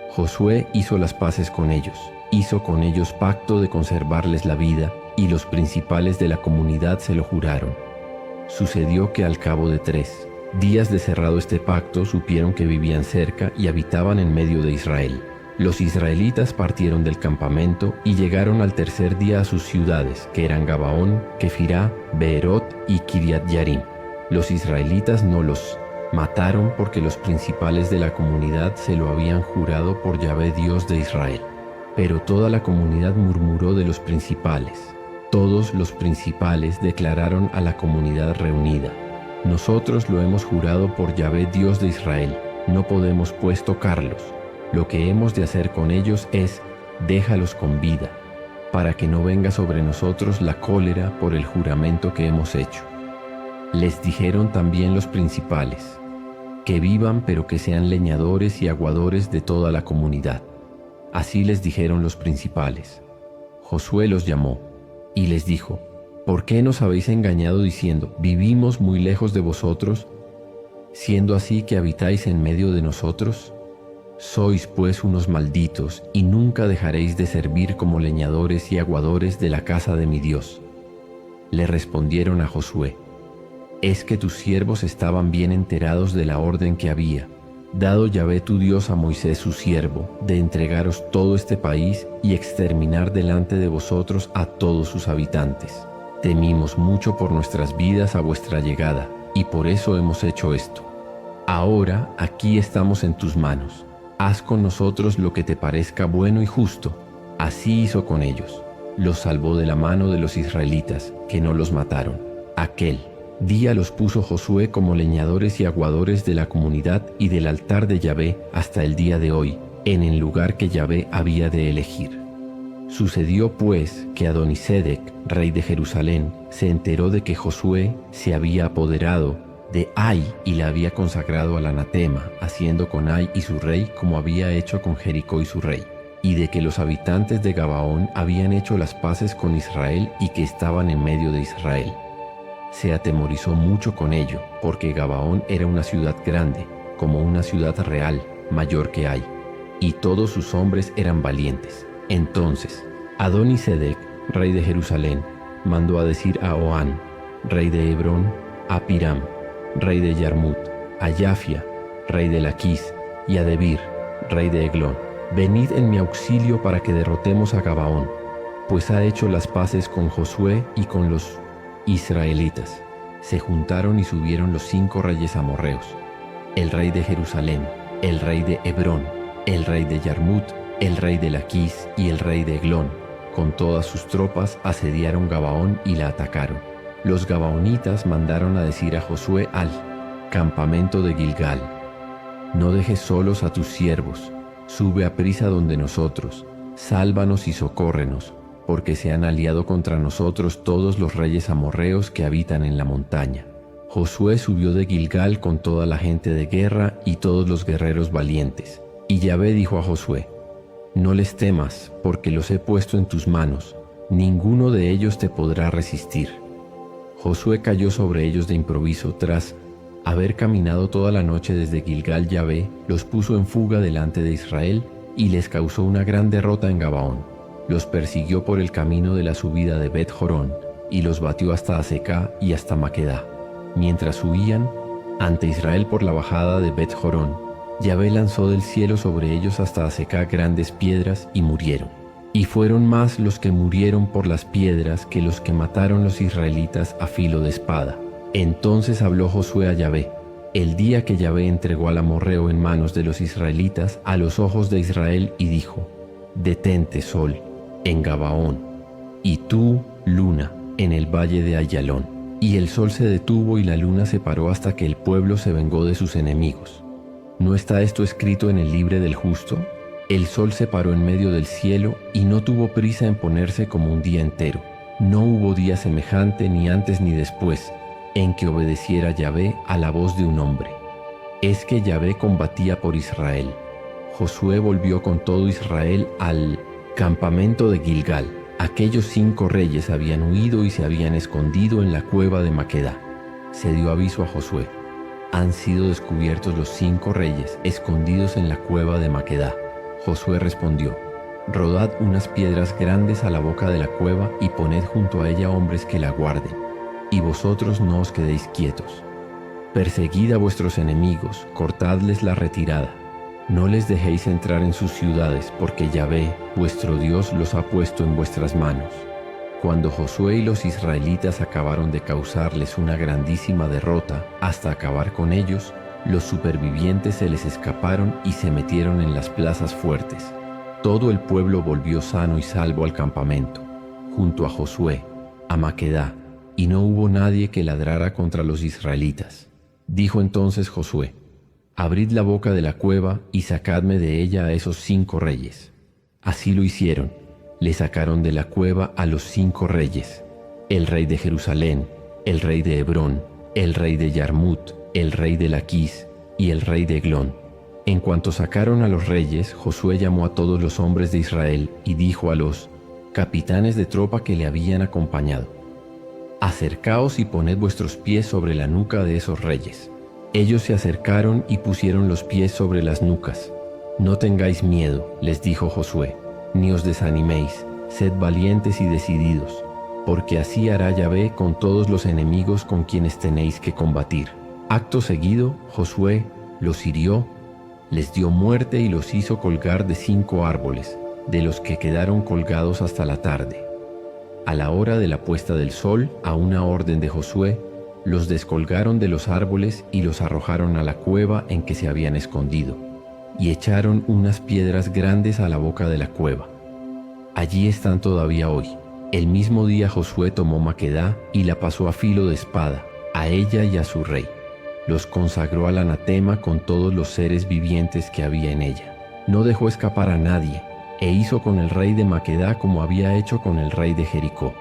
Josué hizo las paces con ellos, hizo con ellos pacto de conservarles la vida, y los principales de la comunidad se lo juraron. Sucedió que al cabo de 3 días de cerrado este pacto supieron que vivían cerca y habitaban en medio de Israel. Los israelitas partieron del campamento y llegaron al tercer día a sus ciudades, que eran Gabaón, Kefirá, Beerot y Kiriat Yarim. Los israelitas no los mataron porque los principales de la comunidad se lo habían jurado por Yahvé Dios de Israel. Pero toda la comunidad murmuró de los principales. Todos los principales declararon a la comunidad reunida: nosotros lo hemos jurado por Yahvé Dios de Israel, no podemos pues tocarlos. Lo que hemos de hacer con ellos es: déjalos con vida, para que no venga sobre nosotros la cólera por el juramento que hemos hecho. Les dijeron también los principales: que vivan, pero que sean leñadores y aguadores de toda la comunidad. Así les dijeron los principales. Josué los llamó y les dijo: ¿por qué nos habéis engañado diciendo: vivimos muy lejos de vosotros, siendo así que habitáis en medio de nosotros? Sois pues unos malditos, y nunca dejaréis de servir como leñadores y aguadores de la casa de mi Dios. Le respondieron a Josué: es que tus siervos estaban bien enterados de la orden que había dado Yahvé tu Dios a Moisés su siervo, de entregaros todo este país y exterminar delante de vosotros a todos sus habitantes. Temimos mucho por nuestras vidas a vuestra llegada, y por eso hemos hecho esto. Ahora aquí estamos en tus manos. Haz con nosotros lo que te parezca bueno y justo. Así hizo con ellos. Los salvó de la mano de los israelitas, que no los mataron. Aquel día los puso Josué como leñadores y aguadores de la comunidad y del altar de Yahvé hasta el día de hoy, en el lugar que Yahvé había de elegir. Sucedió pues que Adonisedec, rey de Jerusalén, se enteró de que Josué se había apoderado de Ai y la había consagrado al anatema, haciendo con Ai y su rey como había hecho con Jericó y su rey, y de que los habitantes de Gabaón habían hecho las paces con Israel y que estaban en medio de Israel. Se atemorizó mucho con ello, porque Gabaón era una ciudad grande, como una ciudad real, mayor que Ai, y todos sus hombres eran valientes. Entonces Adonisedec, rey de Jerusalén, mandó a decir a Oán, rey de Hebrón, a Piram, rey de Yarmut, a Yafia, rey de Laquis, y a Debir, rey de Eglón: venid en mi auxilio para que derrotemos a Gabaón, pues ha hecho las paces con Josué y con los israelitas. Se juntaron y subieron los 5 reyes amorreos: el rey de Jerusalén, el rey de Hebrón, el rey de Yarmut, el rey de Laquis y el rey de Eglón. Con todas sus tropas asediaron Gabaón y la atacaron. Los gabaonitas mandaron a decir a Josué al campamento de Gilgal: no dejes solos a tus siervos, sube aprisa donde nosotros, sálvanos y socórrenos, porque se han aliado contra nosotros todos los reyes amorreos que habitan en la montaña. Josué subió de Gilgal con toda la gente de guerra y todos los guerreros valientes. Y Yahvé dijo a Josué: no les temas, porque los he puesto en tus manos, ninguno de ellos te podrá resistir. Josué cayó sobre ellos de improviso. Tras haber caminado toda la noche desde Gilgal, Yahvé los puso en fuga delante de Israel y les causó una gran derrota en Gabaón. Los persiguió por el camino de la subida de Bet-Jorón y los batió hasta Azecá y hasta Maquedá. Mientras huían ante Israel por la bajada de Bet-Jorón, Yahvé lanzó del cielo sobre ellos hasta Azecá grandes piedras y murieron. Y fueron más los que murieron por las piedras que los que mataron los israelitas a filo de espada. Entonces habló Josué a Yahvé, el día que Yahvé entregó al amorreo en manos de los israelitas a los ojos de Israel, y dijo: detente, sol, en Gabaón, y tú, luna, en el valle de Ayalón. Y el sol se detuvo y la luna se paró hasta que el pueblo se vengó de sus enemigos. ¿No está esto escrito en el libro del justo? El sol se paró en medio del cielo y no tuvo prisa en ponerse como un día entero. No hubo día semejante ni antes ni después en que obedeciera Yahvé a la voz de un hombre. Es que Yahvé combatía por Israel. Josué volvió con todo Israel al campamento de Gilgal. Aquellos 5 reyes habían huido y se habían escondido en la cueva de Maquedá. Se dio aviso a Josué: han sido descubiertos los 5 reyes escondidos en la cueva de Maquedá. Josué respondió: rodad unas piedras grandes a la boca de la cueva y poned junto a ella hombres que la guarden, y vosotros no os quedéis quietos. Perseguid a vuestros enemigos, cortadles la retirada. No les dejéis entrar en sus ciudades, porque Yahvé, vuestro Dios, los ha puesto en vuestras manos. Cuando Josué y los israelitas acabaron de causarles una grandísima derrota hasta acabar con ellos, los supervivientes se les escaparon y se metieron en las plazas fuertes. Todo el pueblo volvió sano y salvo al campamento, junto a Josué, a Maquedá, y no hubo nadie que ladrara contra los israelitas. Dijo entonces Josué: abrid la boca de la cueva y sacadme de ella a esos 5 reyes. Así lo hicieron. Le sacaron de la cueva a los 5 reyes: el rey de Jerusalén, el rey de Hebrón, el rey de Yarmut, el rey de Laquis y el rey de Eglón. En cuanto sacaron a los reyes, Josué llamó a todos los hombres de Israel y dijo a los capitanes de tropa que le habían acompañado: acercaos y poned vuestros pies sobre la nuca de esos reyes. Ellos se acercaron y pusieron los pies sobre las nucas. No tengáis miedo, les dijo Josué, ni os desaniméis, sed valientes y decididos, porque así hará Yahvé con todos los enemigos con quienes tenéis que combatir. Acto seguido, Josué los hirió, les dio muerte y los hizo colgar de 5 árboles, de los que quedaron colgados hasta la tarde. A la hora de la puesta del sol, a una orden de Josué, los descolgaron de los árboles y los arrojaron a la cueva en que se habían escondido, y echaron unas piedras grandes a la boca de la cueva. Allí están todavía hoy. El mismo día Josué tomó Maquedá y la pasó a filo de espada, a ella y a su rey. Los consagró al anatema con todos los seres vivientes que había en ella. No dejó escapar a nadie, e hizo con el rey de Maquedá como había hecho con el rey de Jericó.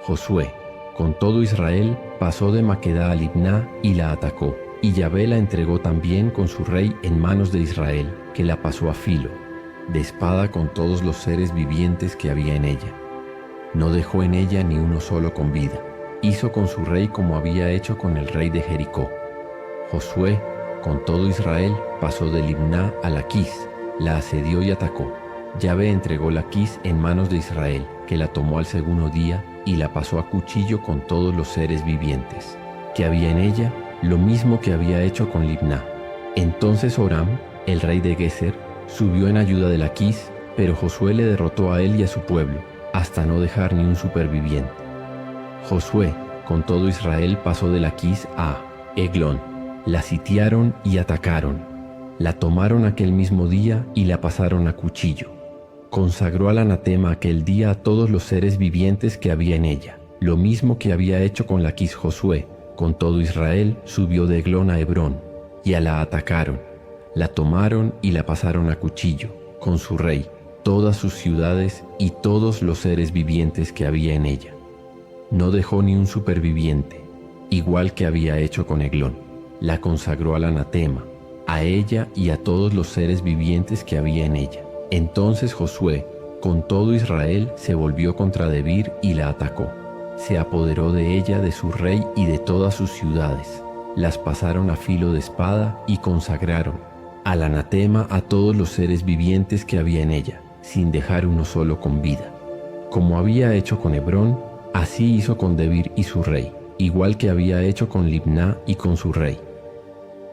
Josué, con todo Israel, pasó de Maquedá a Libná y la atacó, y Yahvé la entregó también con su rey en manos de Israel, que la pasó a filo de espada con todos los seres vivientes que había en ella. No dejó en ella ni uno solo con vida. Hizo con su rey como había hecho con el rey de Jericó. Josué, con todo Israel, pasó de Libná a Laquis, la asedió y atacó. Yahvé entregó Laquis en manos de Israel, que la tomó al 2.º día y la pasó a cuchillo con todos los seres vivientes que había en ella, lo mismo que había hecho con Libná. Entonces Horam, el rey de Geser, subió en ayuda de Laquis, pero Josué le derrotó a él y a su pueblo, hasta no dejar ni un superviviente. Josué, con todo Israel, pasó de Laquis a Eglón. La sitiaron y atacaron. La tomaron aquel mismo día y la pasaron a cuchillo. Consagró al anatema aquel día a todos los seres vivientes que había en ella. Lo mismo que había hecho con Laquis Josué, con todo Israel, subió de Eglón a Hebrón, y a la atacaron. La tomaron y la pasaron a cuchillo, con su rey, todas sus ciudades y todos los seres vivientes que había en ella. No dejó ni un superviviente, igual que había hecho con Eglón. La consagró al anatema, a ella y a todos los seres vivientes que había en ella. Entonces Josué, con todo Israel, se volvió contra Debir y la atacó. Se apoderó de ella, de su rey y de todas sus ciudades. Las pasaron a filo de espada y consagraron al anatema a todos los seres vivientes que había en ella, sin dejar uno solo con vida. Como había hecho con Hebrón, así hizo con Debir y su rey, igual que había hecho con Libná y con su rey.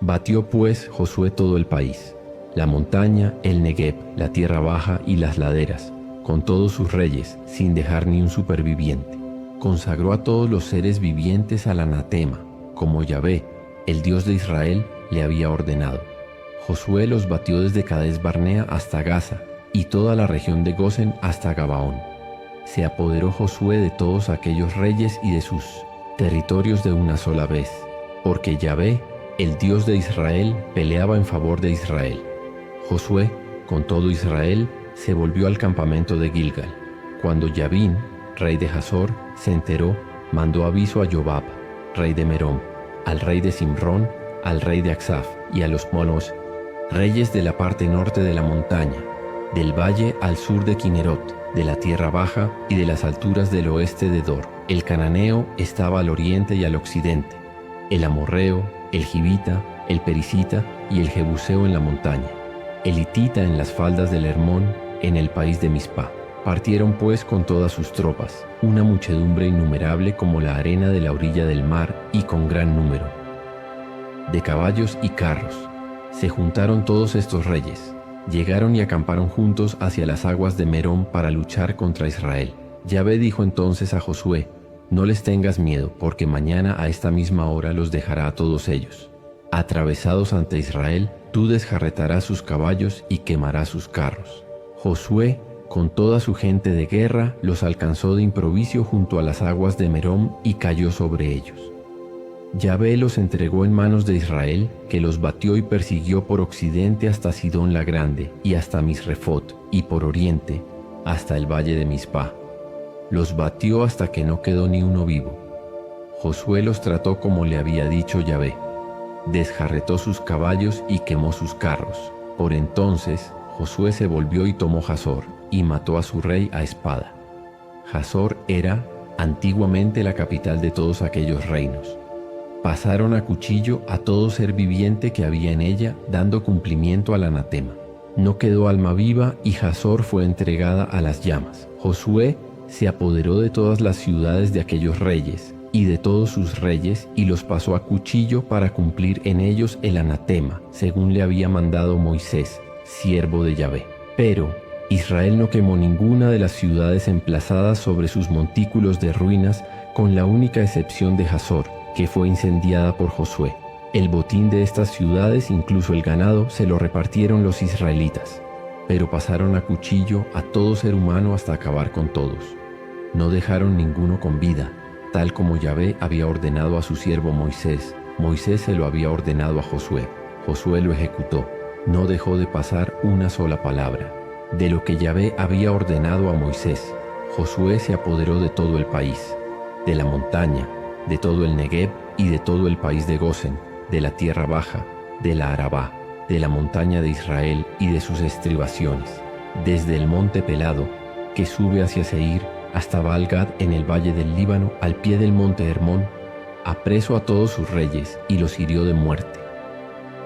Batió pues Josué todo el país, la montaña, el Negueb, la tierra baja y las laderas, con todos sus reyes, sin dejar ni un superviviente. Consagró a todos los seres vivientes al anatema, como Yahvé, el Dios de Israel, le había ordenado. Josué los batió desde Cades Barnea hasta Gaza, y toda la región de Gosen hasta Gabaón. Se apoderó Josué de todos aquellos reyes y de sus territorios de una sola vez, porque Yahvé, el Dios de Israel, peleaba en favor de Israel. Josué, con todo Israel, se volvió al campamento de Gilgal. Cuando Yabín, rey de Hazor, se enteró, mandó aviso a Jobab, rey de Merom, al rey de Simrón, al rey de Aksaf y a los monos, reyes de la parte norte de la montaña, del valle al sur de Kinerot, de la tierra baja y de las alturas del oeste de Dor. El cananeo estaba al oriente y al occidente, el amorreo, el jibita, el perisita y el jebuseo en la montaña, el hitita en las faldas del Hermón, en el país de Mizpá. Partieron pues con todas sus tropas, una muchedumbre innumerable como la arena de la orilla del mar y con gran número de caballos y carros. Se juntaron todos estos reyes, llegaron y acamparon juntos hacia las aguas de Merón para luchar contra Israel. Yahvé dijo entonces a Josué: no les tengas miedo, porque mañana a esta misma hora los dejará a todos ellos. Atravesados ante Israel, tú desjarretarás sus caballos y quemarás sus carros. Josué, con toda su gente de guerra, los alcanzó de improviso junto a las aguas de Merón y cayó sobre ellos. Yahvé los entregó en manos de Israel, que los batió y persiguió por occidente hasta Sidón la Grande y hasta Misrefot, y por oriente hasta el valle de Mizpá. Los batió hasta que no quedó ni uno vivo. Josué los trató como le había dicho Yahvé. Desjarretó sus caballos y quemó sus carros. Por entonces Josué se volvió y tomó Hazor, y mató a su rey a espada. Hazor era antiguamente la capital de todos aquellos reinos. Pasaron a cuchillo a todo ser viviente que había en ella, dando cumplimiento al anatema. No quedó alma viva y Hazor fue entregada a las llamas. Josué se apoderó de todas las ciudades de aquellos reyes y de todos sus reyes y los pasó a cuchillo para cumplir en ellos el anatema, según le había mandado Moisés, siervo de Yahvé. Pero Israel no quemó ninguna de las ciudades emplazadas sobre sus montículos de ruinas, con la única excepción de Hazor, que fue incendiada por Josué. El botín de estas ciudades, incluso el ganado, se lo repartieron los israelitas, pero pasaron a cuchillo a todo ser humano hasta acabar con todos. No dejaron ninguno con vida, tal como Yahvé había ordenado a su siervo Moisés. Moisés se lo había ordenado a Josué. Josué lo ejecutó. No dejó de pasar una sola palabra. De lo que Yahvé había ordenado a Moisés, Josué se apoderó de todo el país, de la montaña, de todo el Negev y de todo el país de Gosen, de la tierra baja, de la Arabá, de la montaña de Israel y de sus estribaciones, desde el monte Pelado, que sube hacia Seir, hasta Baal-Gad en el valle del Líbano, al pie del monte Hermón, apreso a todos sus reyes y los hirió de muerte.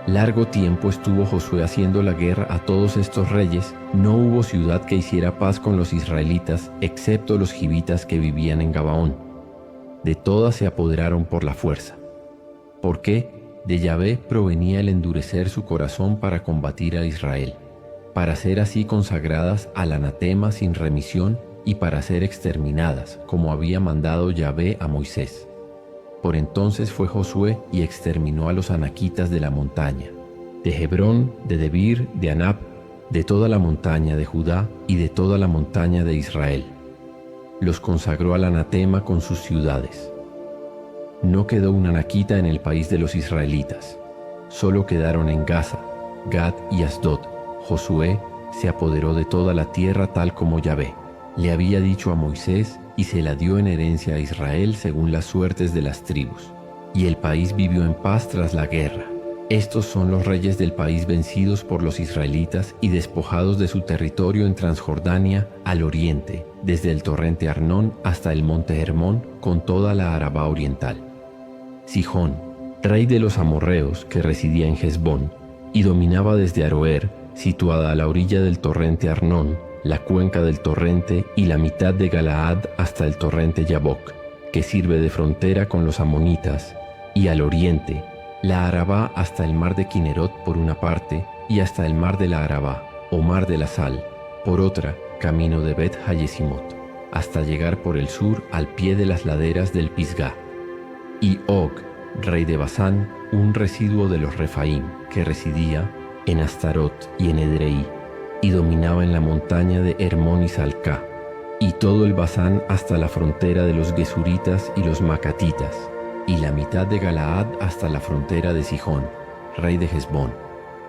Largo tiempo estuvo Josué haciendo la guerra a todos estos reyes. No hubo ciudad que hiciera paz con los israelitas, excepto los gibitas que vivían en Gabaón. De todas se apoderaron por la fuerza. Porque de Yahvé provenía el endurecer su corazón para combatir a Israel, para ser así consagradas al anatema sin remisión y para ser exterminadas, como había mandado Yahvé a Moisés. Por entonces fue Josué y exterminó a los anaquitas de la montaña, de Hebrón, de Debir, de Anab, de toda la montaña de Judá y de toda la montaña de Israel. Los consagró al anatema con sus ciudades. No quedó un anaquita en el país de los israelitas. Solo quedaron en Gaza, Gad y Asdod. Josué se apoderó de toda la tierra tal como Yahvé le había dicho a Moisés, y se la dio en herencia a Israel según las suertes de las tribus. Y el país vivió en paz tras la guerra. Estos son los reyes del país vencidos por los israelitas y despojados de su territorio en Transjordania al oriente, desde el torrente Arnón hasta el monte Hermón, con toda la Arabá oriental. Sihón, rey de los amorreos, que residía en Hesbón, y dominaba desde Aroer, situada a la orilla del torrente Arnón, la cuenca del torrente y la mitad de Galaad hasta el torrente Yabok, que sirve de frontera con los amonitas, y al oriente, la Arabá hasta el mar de Kinerot por una parte, y hasta el mar de la Arabá, o mar de la Sal, por otra, camino de Bet Hayesimot, hasta llegar por el sur al pie de las laderas del Pisgah. Y Og, rey de Basán, un residuo de los Refaim, que residía en Astarot y en Edrei, y dominaba en la montaña de Hermón y Salcá, y todo el Basán hasta la frontera de los Gesuritas y los Macatitas, y la mitad de Galaad hasta la frontera de Sihón, rey de Hesbón.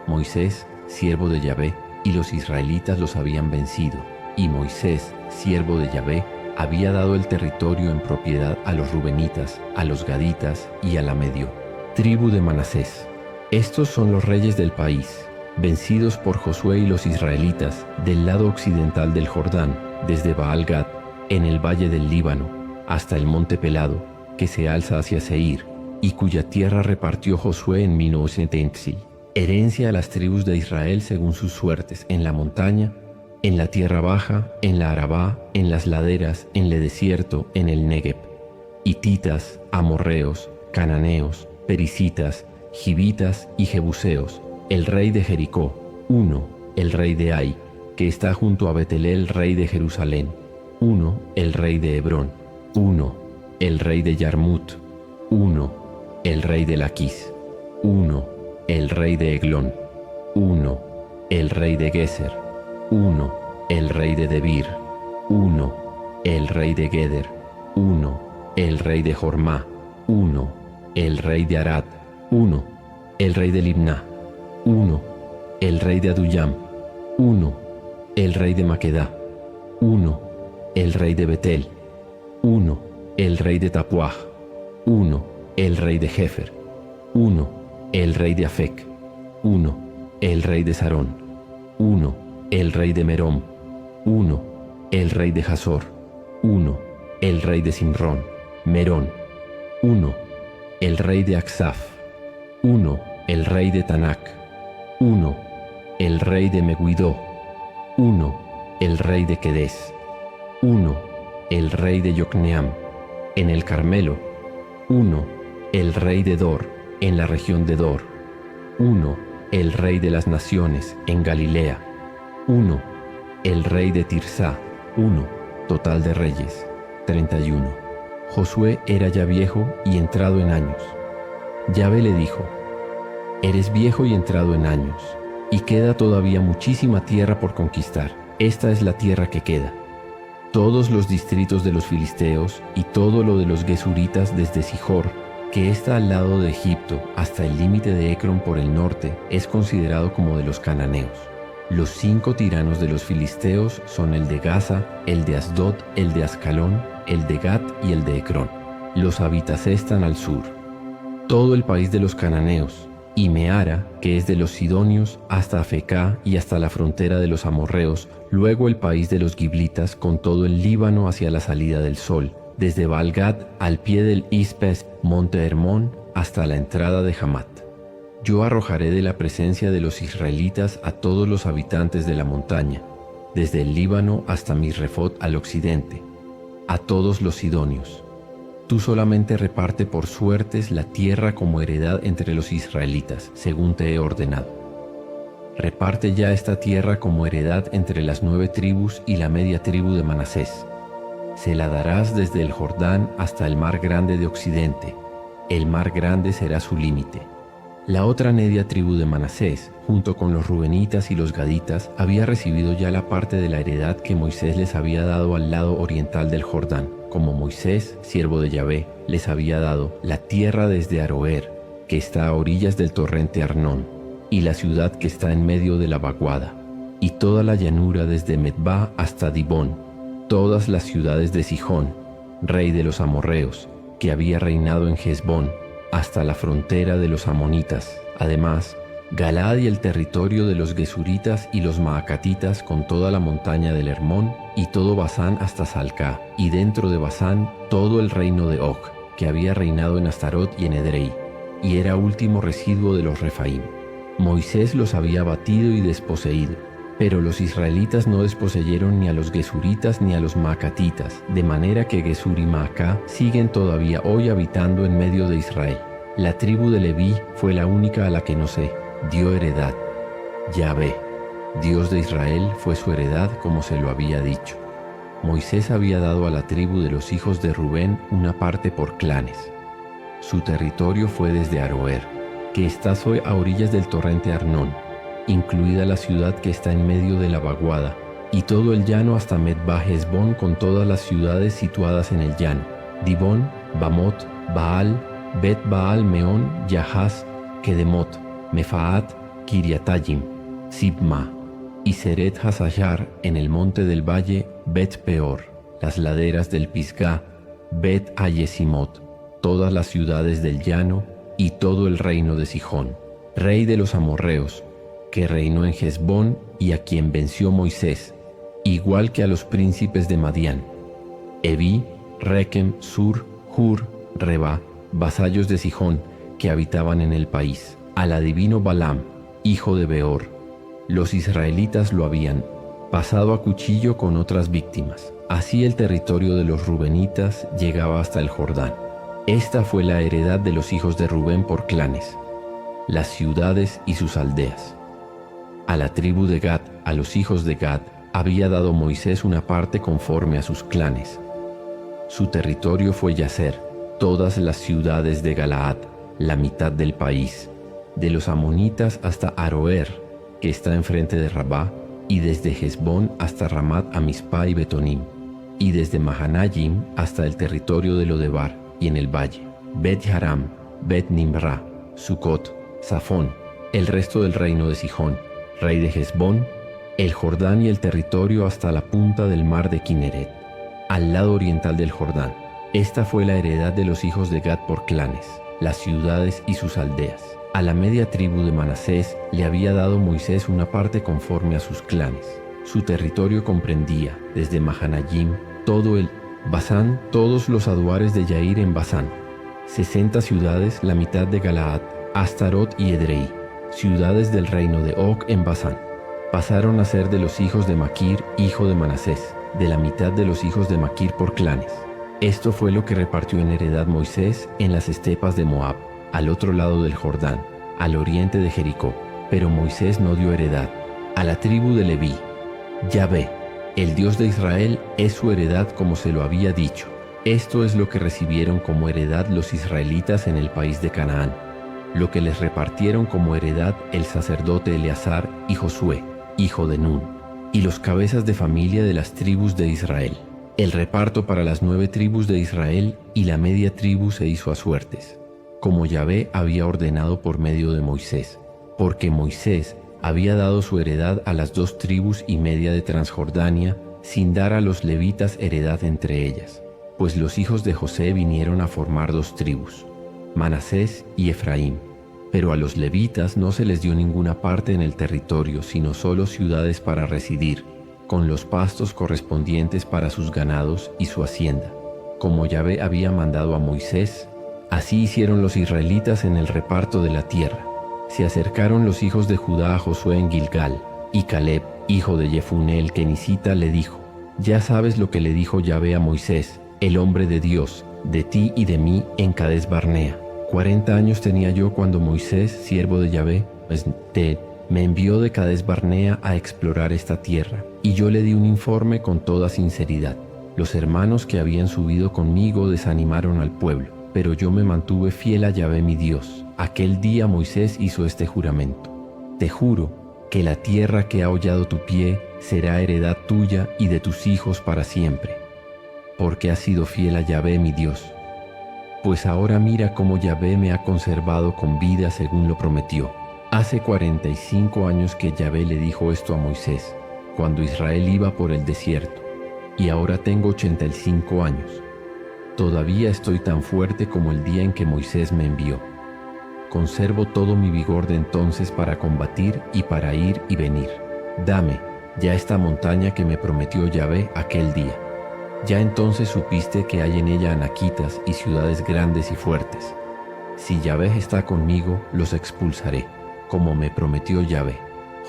Moisés, siervo de Yahvé, y los israelitas los habían vencido, y Moisés, siervo de Yahvé, había dado el territorio en propiedad a los rubenitas, a los gaditas y a la medio, tribu de Manasés. Estos son los reyes del país, vencidos por Josué y los israelitas del lado occidental del Jordán, desde Baal-Gad, en el valle del Líbano, hasta el monte Pelado, que se alza hacia Seir, y cuya tierra repartió Josué en 1970, herencia a las tribus de Israel según sus suertes, en la montaña, en la tierra baja, en la Arabá, en las laderas, en el desierto, en el Negev, hititas, amorreos, cananeos, pericitas, gibitas y jebuseos, el rey de Jericó, uno, el rey de Ai, que está junto a Betelel, rey de Jerusalén, uno, el rey de Hebrón, uno, el rey de Yarmut, uno, el rey de Laquis, uno, el rey de Eglón, uno, el rey de Geser, uno, el rey de Debir, uno, el rey de Geder, uno, el rey de Jormá, uno, el rey de Arad, uno, el rey de Libná, uno, el rey de Adullam, uno, el rey de Maquedá, uno, el rey de Betel, uno, el rey de Tapuaj, uno, el rey de Jefer, uno, el rey de Afec, uno, el rey de Sarón, uno, el rey de Merom, uno, el rey de Hazor, uno, el rey de Simrón, Merón, uno, el rey de Aksaf, uno, el rey de Tanac, uno, el rey de Megiddo, uno, el rey de Quedes, uno, el rey de Yocneam, en el Carmelo, uno, el rey de Dor, en la región de Dor, uno, el rey de las naciones, en Galilea, uno, el rey de Tirsá, uno, total de reyes, 31. Josué era ya viejo y entrado en años. Yahvé le dijo: eres viejo y entrado en años, y queda todavía muchísima tierra por conquistar. Esta es la tierra que queda: todos los distritos de los filisteos y todo lo de los gesuritas desde Sijor, que está al lado de Egipto, hasta el límite de Ecrón por el norte, es considerado como de los cananeos. Los 5 tiranos de los filisteos son el de Gaza, el de Asdod, el de Ascalón, el de Gat y el de Ecrón. Los habitas están al sur. Todo el país de los cananeos, y Meara, que es de los sidonios, hasta Afecá y hasta la frontera de los amorreos, luego el país de los giblitas con todo el Líbano hacia la salida del sol, desde Baal-Gad al pie del Ispes, monte Hermón, hasta la entrada de Hamat. Yo arrojaré de la presencia de los israelitas a todos los habitantes de la montaña, desde el Líbano hasta Misrefot al occidente, a todos los sidonios. Tú solamente reparte por suertes la tierra como heredad entre los israelitas, según te he ordenado. Reparte ya esta tierra como heredad entre las 9 tribus y la media tribu de Manasés. Se la darás desde el Jordán hasta el mar grande de occidente. El mar grande será su límite. La otra media tribu de Manasés, junto con los rubenitas y los gaditas, había recibido ya la parte de la heredad que Moisés les había dado al lado oriental del Jordán, como Moisés, siervo de Yahvé, les había dado la tierra desde Aroer, que está a orillas del torrente Arnón, y la ciudad que está en medio de la vaguada, y toda la llanura desde Medba hasta Dibón, todas las ciudades de Sihón, rey de los amorreos, que había reinado en Hesbón, hasta la frontera de los amonitas. Además, Galaad y el territorio de los gesuritas y los maacatitas con toda la montaña del Hermón y todo Basán hasta Salcá, y dentro de Basán todo el reino de Og, que había reinado en Astarot y en Edrei, y era último residuo de los Refaim. Moisés los había batido y desposeído, pero los israelitas no desposeyeron ni a los gesuritas ni a los maacatitas, de manera que Gesur y Maacá siguen todavía hoy habitando en medio de Israel. La tribu de Leví fue la única a la que Nosé dio heredad. Yahvé, Dios de Israel, fue su heredad como se lo había dicho. Moisés había dado a la tribu de los hijos de Rubén una parte por clanes. Su territorio fue desde Aroer, que está hoy a orillas del torrente Arnón, incluida la ciudad que está en medio de la vaguada, y todo el llano hasta Medba Hesbón con todas las ciudades situadas en el llano: Dibón, Bamot, Baal, Bet Baal Meón, Yahaz, Kedemot, Mefaat, Kiriatayim, Sibma, y Seret Hasayar en el monte del valle Bet Peor, las laderas del Pisgá, Bet Ayesimot, todas las ciudades del llano y todo el reino de Sihón, rey de los amorreos, que reinó en Hesbón y a quien venció Moisés, igual que a los príncipes de Madián, Eví, Rekem, Sur, Hur, Reba, vasallos de Sihón, que habitaban en el país, al adivino Balaam, hijo de Beor. Los israelitas lo habían pasado a cuchillo con otras víctimas. Así el territorio de los rubenitas llegaba hasta el Jordán. Esta fue la heredad de los hijos de Rubén por clanes, las ciudades y sus aldeas. A la tribu de Gad, a los hijos de Gad, había dado Moisés una parte conforme a sus clanes. Su territorio fue Yaser, todas las ciudades de Galaad, la mitad del país, de los amonitas hasta Aroer, que está enfrente de Rabá, y desde Hesbón hasta Ramat a Mizpá y Betonim, y desde Mahanayim hasta el territorio de Lodebar y en el valle, Bet Haram, Bet Nimra, Sucot, Safón, el resto del reino de Sihón, rey de Hesbón, el Jordán y el territorio hasta la punta del mar de Kineret, al lado oriental del Jordán. Esta fue la heredad de los hijos de Gad por clanes, las ciudades y sus aldeas. A la media tribu de Manasés le había dado Moisés una parte conforme a sus clanes. Su territorio comprendía, desde Mahanayim, todo el Basán, todos los aduares de Yair en Basán, 60 ciudades, la mitad de Galaad, Astarot y Edrei, ciudades del reino de Og en Basán. Pasaron a ser de los hijos de Maquir, hijo de Manasés, de la mitad de los hijos de Maquir por clanes. Esto fue lo que repartió en heredad Moisés en las estepas de Moab, al otro lado del Jordán, al oriente de Jericó. Pero Moisés no dio heredad a la tribu de Leví. Yahvé, el Dios de Israel, es su heredad como se lo había dicho. Esto es lo que recibieron como heredad los israelitas en el país de Canaán, lo que les repartieron como heredad el sacerdote Eleazar y Josué, hijo de Nun, y los cabezas de familia de las tribus de Israel. El reparto para las 9 tribus de Israel y la media tribu se hizo a suertes, como Yahvé había ordenado por medio de Moisés, porque Moisés había dado su heredad a las 2 tribus y media de Transjordania, sin dar a los levitas heredad entre ellas, pues los hijos de José vinieron a formar 2 tribus, Manasés y Efraín. Pero a los levitas no se les dio ninguna parte en el territorio, sino solo ciudades para residir, con los pastos correspondientes para sus ganados y su hacienda. Como Yahvé había mandado a Moisés, así hicieron los israelitas en el reparto de la tierra. Se acercaron los hijos de Judá a Josué en Gilgal, y Caleb, hijo de Jefuné el kenisita, le dijo: «Ya sabes lo que le dijo Yahvé a Moisés, el hombre de Dios, de ti y de mí en Cades Barnea. 40 años tenía yo cuando Moisés, siervo de Yahvé, me envió de Cades Barnea a explorar esta tierra, y yo le di un informe con toda sinceridad. Los hermanos que habían subido conmigo desanimaron al pueblo, pero yo me mantuve fiel a Yahvé mi Dios. Aquel día Moisés hizo este juramento: te juro que la tierra que ha hollado tu pie será heredad tuya y de tus hijos para siempre, porque has sido fiel a Yahvé mi Dios. Pues ahora mira cómo Yahvé me ha conservado con vida según lo prometió». Hace 45 años que Yahvé le dijo esto a Moisés, cuando Israel iba por el desierto, y ahora tengo 85 años. Todavía estoy tan fuerte como el día en que Moisés me envió. Conservo todo mi vigor de entonces para combatir y para ir y venir. Dame ya esta montaña que me prometió Yahvé aquel día. Ya entonces supiste que hay en ella anaquitas y ciudades grandes y fuertes. Si Yahvé está conmigo, los expulsaré, como me prometió Yahvé.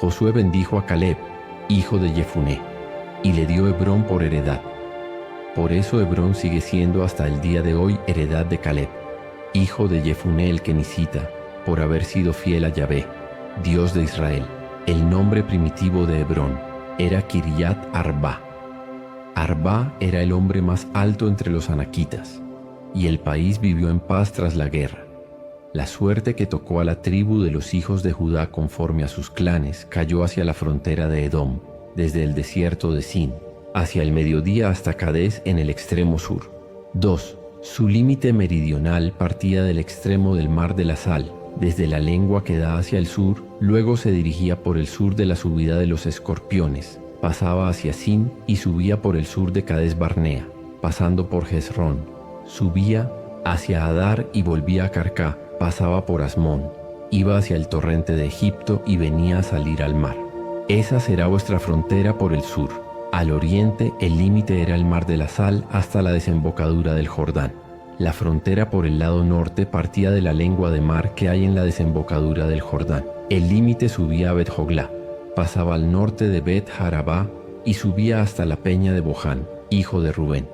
Josué bendijo a Caleb, hijo de Jefuné, y le dio Hebrón por heredad. Por eso Hebrón sigue siendo hasta el día de hoy heredad de Caleb, hijo de Jefuné el kenisita, por haber sido fiel a Yahvé, Dios de Israel. El nombre primitivo de Hebrón era Kiriat Arba. Arba era el hombre más alto entre los anaquitas, y el país vivió en paz tras la guerra. La suerte que tocó a la tribu de los hijos de Judá conforme a sus clanes cayó hacia la frontera de Edom, desde el desierto de Sin, hacia el mediodía hasta Cades en el extremo sur. 2. Su límite meridional partía del extremo del mar de la Sal, desde la lengua que da hacia el sur, luego se dirigía por el sur de la subida de los Escorpiones, pasaba hacia Sin y subía por el sur de Cades Barnea, pasando por Hezrón, subía hacia Adar y volvía a Carcá, pasaba por Asmón, iba hacia el torrente de Egipto y venía a salir al mar. Esa será vuestra frontera por el sur. Al oriente el límite era el mar de la Sal hasta la desembocadura del Jordán. La frontera por el lado norte partía de la lengua de mar que hay en la desembocadura del Jordán. El límite subía a Bet-Joglá, pasaba al norte de Bet-Jarabá y subía hasta la peña de Boján, hijo de Rubén.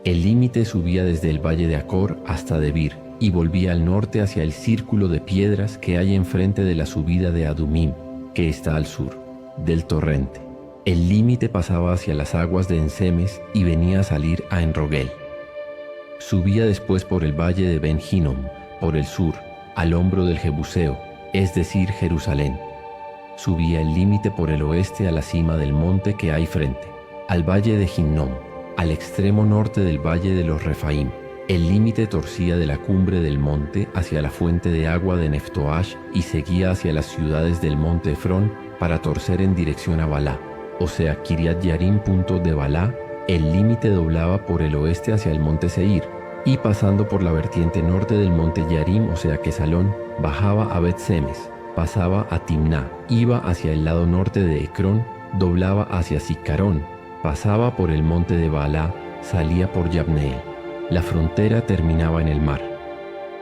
El límite subía desde el valle de Acor hasta Debir y volvía al norte hacia el círculo de piedras que hay enfrente de la subida de Adumim, que está al sur, del torrente. El límite pasaba hacia las aguas de Ensemes y venía a salir a Enrogel. Subía después por el valle de Ben Hinnom, por el sur, al hombro del Jebuseo, es decir, Jerusalén. Subía el límite por el oeste a la cima del monte que hay frente, al valle de Hinnom, al extremo norte del valle de los Refaim. El límite torcía de la cumbre del monte hacia la fuente de agua de Neftoash y seguía hacia las ciudades del monte Efrón para torcer en dirección a Balá, o sea, Kiriat Yarim. De Balá, el límite doblaba por el oeste hacia el monte Seir, y pasando por la vertiente norte del monte Yarim, o sea, Quesalón, bajaba a Bet-Semes, pasaba a Timná, iba hacia el lado norte de Ecrón, doblaba hacia Sicarón, pasaba por el monte de Baalá, salía por Yabneel. La frontera terminaba en el mar.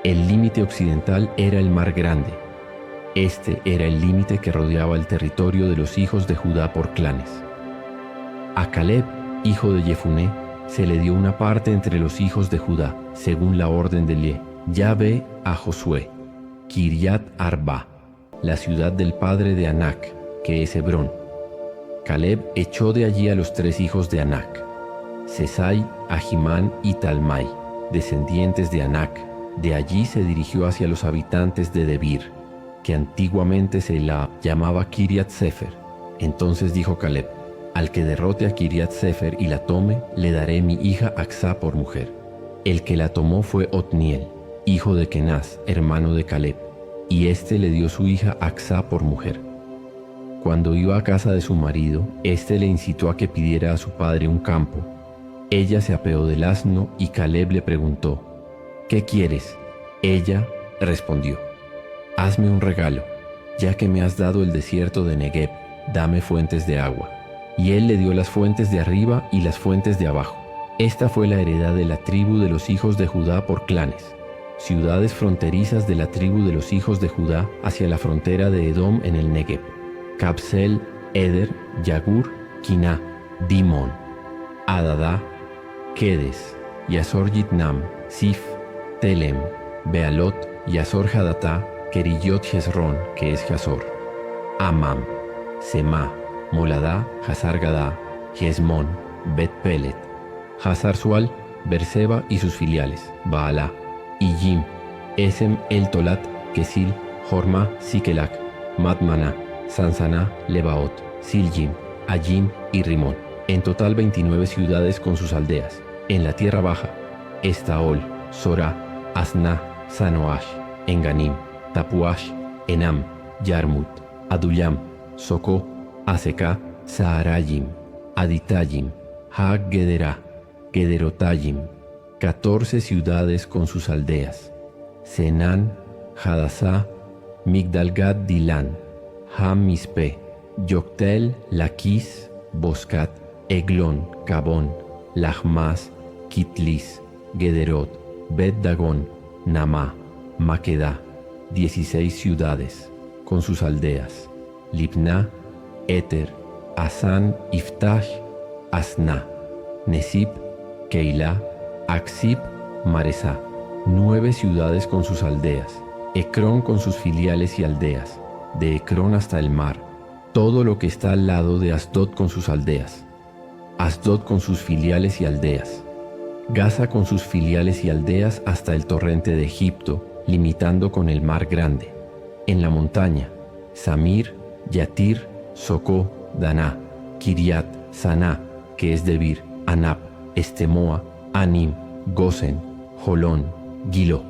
El límite occidental era el mar Grande. Este era el límite que rodeaba el territorio de los hijos de Judá por clanes. A Caleb, hijo de Jefuné, se le dio una parte entre los hijos de Judá, según la orden de Lie. Ya ve a Josué, Kiriat Arba, la ciudad del padre de Anac, que es Hebrón. Caleb echó de allí a los 3 hijos de Anac, Sesai, Ahimán y Talmai, descendientes de Anac. De allí se dirigió hacia los habitantes de Debir, que antiguamente se la llamaba Kiriat Sefer. Entonces dijo Caleb: al que derrote a Kiriat Sefer y la tome, le daré mi hija Acsá por mujer. El que la tomó fue Otniel, hijo de Kenaz, hermano de Caleb, y éste le dio su hija Acsá por mujer. Cuando iba a casa de su marido, éste le incitó a que pidiera a su padre un campo. Ella se apeó del asno y Caleb le preguntó: ¿qué quieres? Ella respondió: hazme un regalo, ya que me has dado el desierto de Negev, dame fuentes de agua. Y él le dio las fuentes de arriba y las fuentes de abajo. Esta fue la heredad de la tribu de los hijos de Judá por clanes, ciudades fronterizas de la tribu de los hijos de Judá hacia la frontera de Edom en el Negev: Capsel, Eder, Yagur, Quiná, Dimón, Adadá, Kedes, Yazor Yitnam, Sif, Telem, Bealot, Yazor Hadatá, Keriyot Hezrón, que es Hazor, Amam, Semá, Moladá, Hazar Gadá, Hezmón, Bet Pelet, Hazar Sual, Berseba y sus filiales, Baalá, Iyim, Esem el Tolat, Kesil, Jorma, Sikelak, Matmaná, Sansaná, Lebaot, Siljim, Ayim y Rimón. En total 29 ciudades con sus aldeas. En la tierra baja, Estaol, Sorá, Asná, Sanoash, Enganim, Tapuash, Enam, Yarmut, Adullam, Socó, Aseká, Saarayim, Aditayim, Ha-Gederá, Gederotayim, 14 ciudades con sus aldeas: Senán, Hadasá, Migdalgad Dilán, Ham-Mispe, Yoctel, Laquis, Boscat, Eglón, Cabón, Lachmas, Kitlis, Gederot, Bet-Dagón, Namá, Maquedá, 16 ciudades con sus aldeas: Libná, Eter, Asán, Iftash, Asná, Nesib, Keilah, Aksib, Maresá, 9 ciudades con sus aldeas: Ecrón con sus filiales y aldeas, de Ecrón hasta el mar, todo lo que está al lado de Asdod con sus aldeas, Asdod con sus filiales y aldeas, Gaza con sus filiales y aldeas hasta el torrente de Egipto, limitando con el mar Grande. En la montaña, Samir, Yatir, Socó, Daná, Kiriat, Saná, que es Debir, Anab, Estemoa, Anim, Gosen, Jolón, Gilo,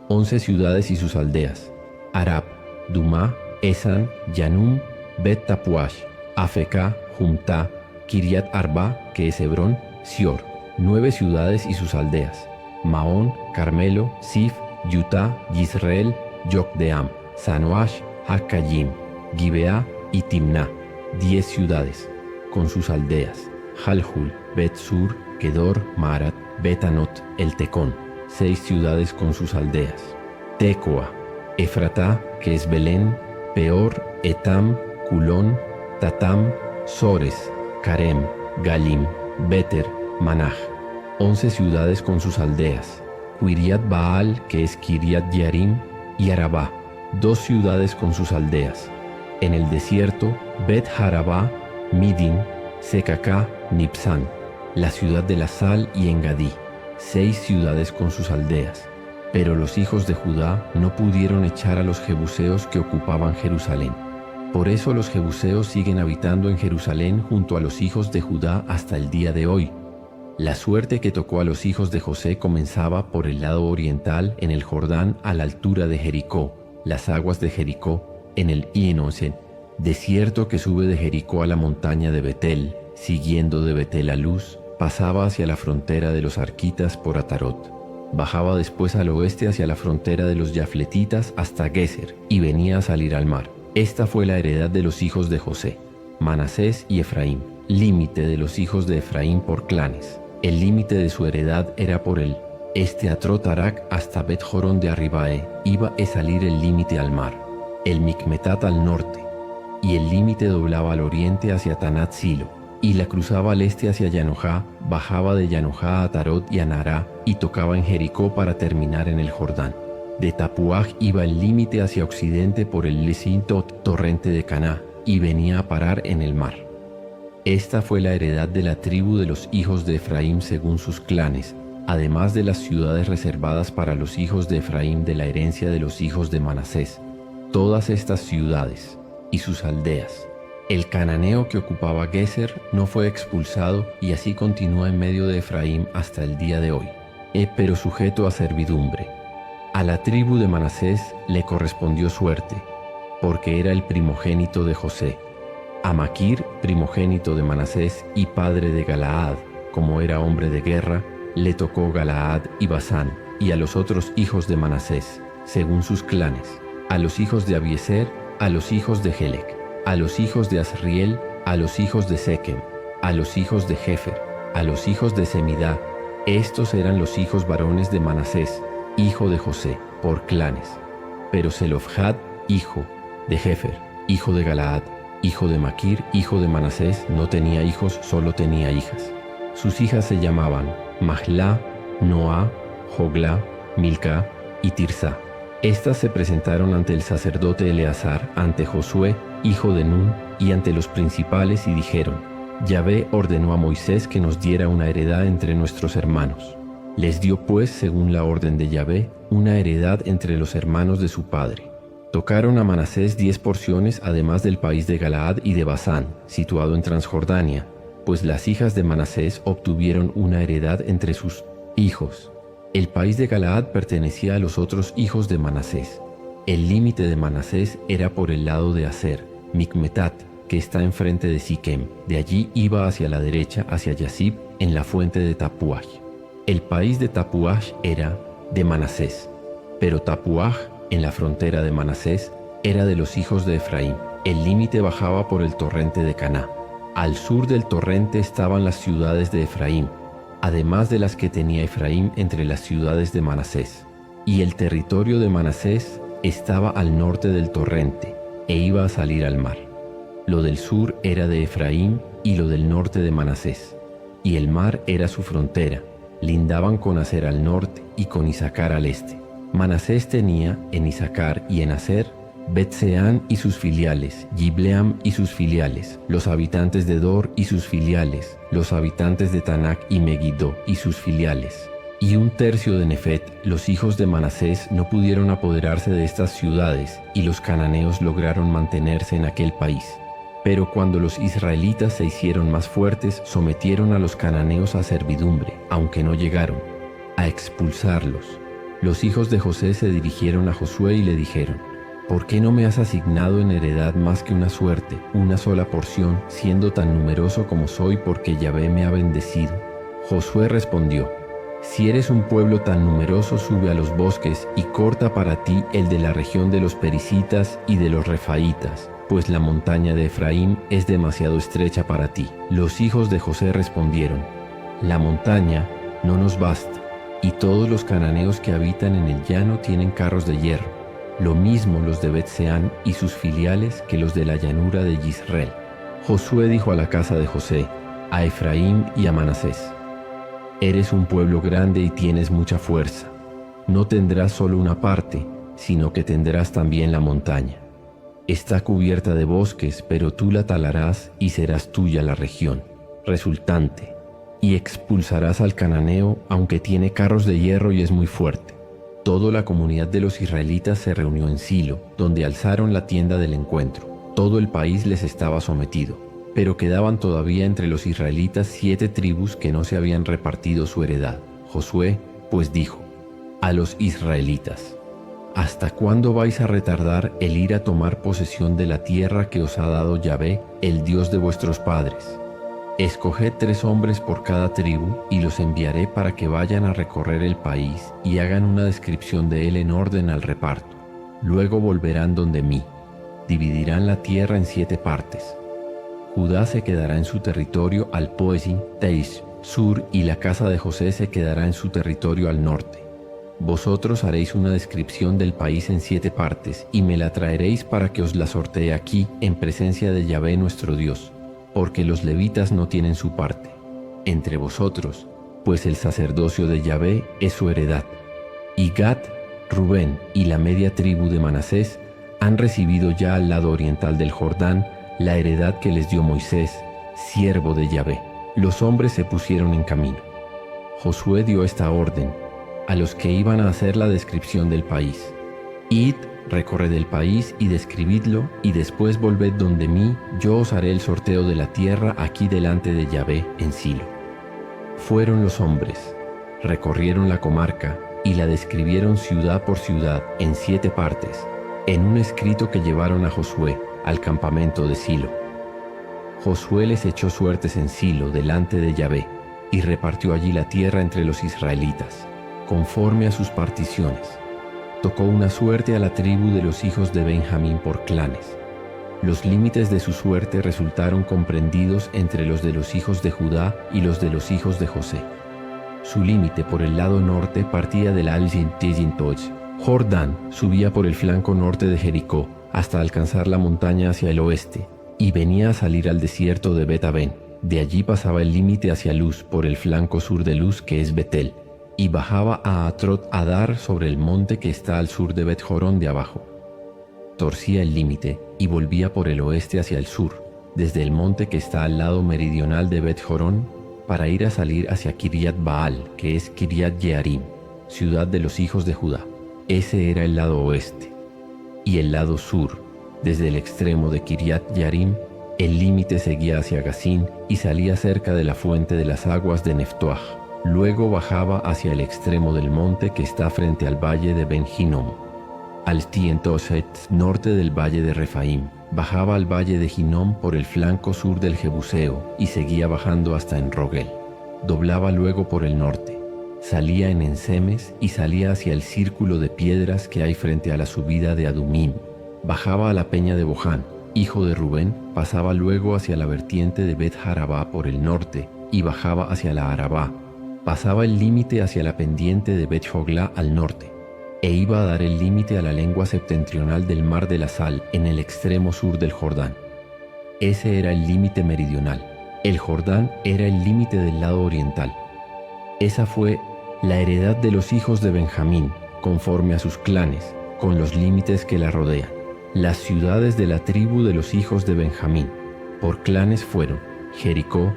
11 ciudades y sus aldeas: Arab, Dumá, Esan, Yanum, Bet Tapuash, Afeká, Jumtá, Kiriat Arba, que es Hebrón, Sior, 9 ciudades y sus aldeas, Maón, Carmelo, Sif, Yutá, Yisrael, Yokdeam, Sanoash, Hakayim, Gibeá y Timná, 10 ciudades, con sus aldeas, Jalhul, Bet-Sur, Kedor, Maarat, Bet-Anot, El Tecón, 6 ciudades con sus aldeas, Tecoa, Efratá, que es Belén, Peor, Etam, Culón, Tatam, Sores, Carem, Galim, Beter, Manaj, 11 ciudades con sus aldeas, Quiriat Baal, que es Kiriat Yarim, y Arabá, 2 ciudades con sus aldeas. En el desierto, Bet Harabá, Midin, Secacá, Nipsán, la ciudad de la sal y Engadí, 6 ciudades con sus aldeas. Pero los hijos de Judá no pudieron echar a los jebuseos que ocupaban Jerusalén. Por eso los jebuseos siguen habitando en Jerusalén junto a los hijos de Judá hasta el día de hoy. La suerte que tocó a los hijos de José comenzaba por el lado oriental en el Jordán a la altura de Jericó, las aguas de Jericó, en el Hienosen, desierto que sube de Jericó a la montaña de Betel, siguiendo de Betel a Luz, pasaba hacia la frontera de los arquitas por Atarot. Bajaba después al oeste hacia la frontera de los yafletitas hasta Geser y venía a salir al mar. Esta fue la heredad de los hijos de José, Manasés y Efraín, límite de los hijos de Efraín por clanes. El límite de su heredad era por el este a Trotarak hasta Bet-Jorón de Arribae, iba a salir el límite al mar, el Micmetat al norte, y el límite doblaba al oriente hacia Tanat Silo, y la cruzaba al este hacia Yanojá, bajaba de Yanojá a Tarot y a Nará, y tocaba en Jericó para terminar en el Jordán. De Tapuaj iba el límite hacia occidente por el Lesintot, torrente de Caná, y venía a parar en el mar. Esta fue la heredad de la tribu de los hijos de Efraín según sus clanes, además de las ciudades reservadas para los hijos de Efraín de la herencia de los hijos de Manasés. Todas estas ciudades y sus aldeas. El cananeo que ocupaba Geser no fue expulsado y así continúa en medio de Efraín hasta el día de hoy, pero sujeto a servidumbre. A la tribu de Manasés le correspondió suerte, porque era el primogénito de José. A Maquir, primogénito de Manasés y padre de Galaad, como era hombre de guerra, le tocó Galaad y Basán, y a los otros hijos de Manasés, según sus clanes, a los hijos de Abieser, a los hijos de Helec, a los hijos de Asriel, a los hijos de Sequem, a los hijos de Jefer, a los hijos de Semidá. Estos eran los hijos varones de Manasés, hijo de José, por clanes. Pero Zelofhad, hijo de Jefer, hijo de Galaad, hijo de Maquir, hijo de Manasés, no tenía hijos, solo tenía hijas. Sus hijas se llamaban Mahlá, Noá, Joglá, Milcá y Tirsá. Estas se presentaron ante el sacerdote Eleazar, ante Josué, hijo de Nun, y ante los principales y dijeron: Yahvé ordenó a Moisés que nos diera una heredad entre nuestros hermanos. Les dio pues, según la orden de Yahvé, una heredad entre los hermanos de su padre. Tocaron a Manasés 10 porciones, además del país de Galaad y de Basán, situado en Transjordania, pues las hijas de Manasés obtuvieron una heredad entre sus hijos. El país de Galaad pertenecía a los otros hijos de Manasés. El límite de Manasés era por el lado de Aser, Micmetat, que está enfrente de Siquem. De allí iba hacia la derecha, hacia Yasib, en la fuente de Tapuaj. El país de Tapuaj era de Manasés, pero Tapuaj, en la frontera de Manasés, era de los hijos de Efraín. El límite bajaba por el torrente de Caná. Al sur del torrente estaban las ciudades de Efraín, además de las que tenía Efraín entre las ciudades de Manasés. Y el territorio de Manasés estaba al norte del torrente, e iba a salir al mar. Lo del sur era de Efraín y lo del norte de Manasés, y el mar era su frontera. Lindaban con Aser al norte y con Isacar al este. Manasés tenía en Isacar y en Aser Bet-Seán y sus filiales, Yibleam y sus filiales, los habitantes de Dor y sus filiales, los habitantes de Tanak y Megiddo y sus filiales. Y 1/3 de Nefet, los hijos de Manasés no pudieron apoderarse de estas ciudades, y los cananeos lograron mantenerse en aquel país. Pero cuando los israelitas se hicieron más fuertes, sometieron a los cananeos a servidumbre, aunque no llegaron a expulsarlos. Los hijos de José se dirigieron a Josué y le dijeron: ¿Por qué no me has asignado en heredad más que una suerte, una sola porción, siendo tan numeroso como soy, porque Yahvé me ha bendecido? Josué respondió: Si eres un pueblo tan numeroso, sube a los bosques y corta para ti el de la región de los perisitas y de los refaitas, pues la montaña de Efraín es demasiado estrecha para ti. Los hijos de José respondieron: La montaña no nos basta, y todos los cananeos que habitan en el llano tienen carros de hierro. Lo mismo los de Bet-Seán y sus filiales que los de la llanura de Yisrael. Josué dijo a la casa de José, a Efraín y a Manasés: Eres un pueblo grande y tienes mucha fuerza. No tendrás solo una parte, sino que tendrás también la montaña. Está cubierta de bosques, pero tú la talarás y serás tuya la región resultante, y expulsarás al cananeo, aunque tiene carros de hierro y es muy fuerte. Toda la comunidad de los israelitas se reunió en Silo, donde alzaron la tienda del encuentro. Todo el país les estaba sometido, pero quedaban todavía entre los israelitas 7 tribus que no se habían repartido su heredad. Josué, pues, dijo a los israelitas: ¿Hasta cuándo vais a retardar el ir a tomar posesión de la tierra que os ha dado Yahvé, el Dios de vuestros padres? Escoged 3 hombres por cada tribu y los enviaré para que vayan a recorrer el país y hagan una descripción de él en orden al reparto. Luego volverán donde mí. Dividirán la tierra en 7 partes. Judá se quedará en su territorio al Poesim, Teish, sur, y la casa de José se quedará en su territorio al norte. Vosotros haréis una descripción del país en 7 partes y me la traeréis para que os la sortee aquí en presencia de Yahvé nuestro Dios, porque los levitas no tienen su parte entre vosotros, pues el sacerdocio de Yahvé es su heredad. Y Gad, Rubén y la media tribu de Manasés han recibido ya al lado oriental del Jordán la heredad que les dio Moisés, siervo de Yahvé. Los hombres se pusieron en camino. Josué dio esta orden a los que iban a hacer la descripción del país: Id, recorred el país y describidlo, y después volved donde mí, yo os haré el sorteo de la tierra aquí delante de Yahvé en Silo. Fueron los hombres, recorrieron la comarca y la describieron ciudad por ciudad en 7 partes, en un escrito que llevaron a Josué al campamento de Silo. Josué les echó suertes en Silo delante de Yahvé y repartió allí la tierra entre los israelitas, conforme a sus particiones. Tocó una suerte a la tribu de los hijos de Benjamín por clanes. Los límites de su suerte resultaron comprendidos entre los de los hijos de Judá y los de los hijos de José. Su límite por el lado norte partía del Al-Jin-Tijin-Toch. Jordán subía por el flanco norte de Jericó hasta alcanzar la montaña hacia el oeste y venía a salir al desierto de Bet-Aven. De allí pasaba el límite hacia Luz por el flanco sur de Luz, que es Betel, y bajaba a Atrot Adar sobre el monte que está al sur de Bet-Jorón de abajo. Torcía el límite y volvía por el oeste hacia el sur, desde el monte que está al lado meridional de Bet-Jorón, para ir a salir hacia Kiriat Baal, que es Kiriat Jearim, ciudad de los hijos de Judá. Ese era el lado oeste. Y el lado sur, desde el extremo de Kiriat Jearim, el límite seguía hacia Gazín y salía cerca de la fuente de las aguas de Neftoaj. Luego bajaba hacia el extremo del monte que está frente al valle de Ben Hinnom, al Tientoset, norte del valle de Refaim. Bajaba al valle de Hinnom por el flanco sur del Jebuseo y seguía bajando hasta en Rogel. Doblaba luego por el norte. Salía en Ensemes y salía hacia el círculo de piedras que hay frente a la subida de Adumim. Bajaba a la peña de Boján, hijo de Rubén. Pasaba luego hacia la vertiente de Bet-Jarabá por el norte y bajaba hacia la Arabá. Pasaba el límite hacia la pendiente de Bet-Joglá al norte, e iba a dar el límite a la lengua septentrional del mar de la Sal en el extremo sur del Jordán. Ese era el límite meridional. El Jordán era el límite del lado oriental. Esa fue la heredad de los hijos de Benjamín, conforme a sus clanes, con los límites que la rodean. Las ciudades de la tribu de los hijos de Benjamín, por clanes fueron Jericó,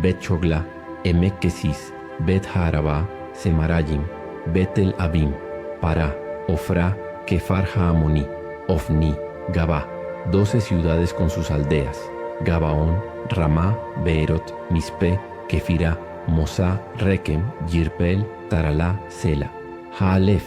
Bet-Joglá, Emek-Kesis, Bet-Jarabá, Semarayim, Bet-el-Abim, Pará, Ofrá, Kefar Haamoní, Ofni, Gabá, 12 ciudades con sus aldeas: Gabaón, Ramá, Beerot, Mispe, Kefirá, Mosá, Rekem, Yirpeel, Taralá, Sela, Jaalef,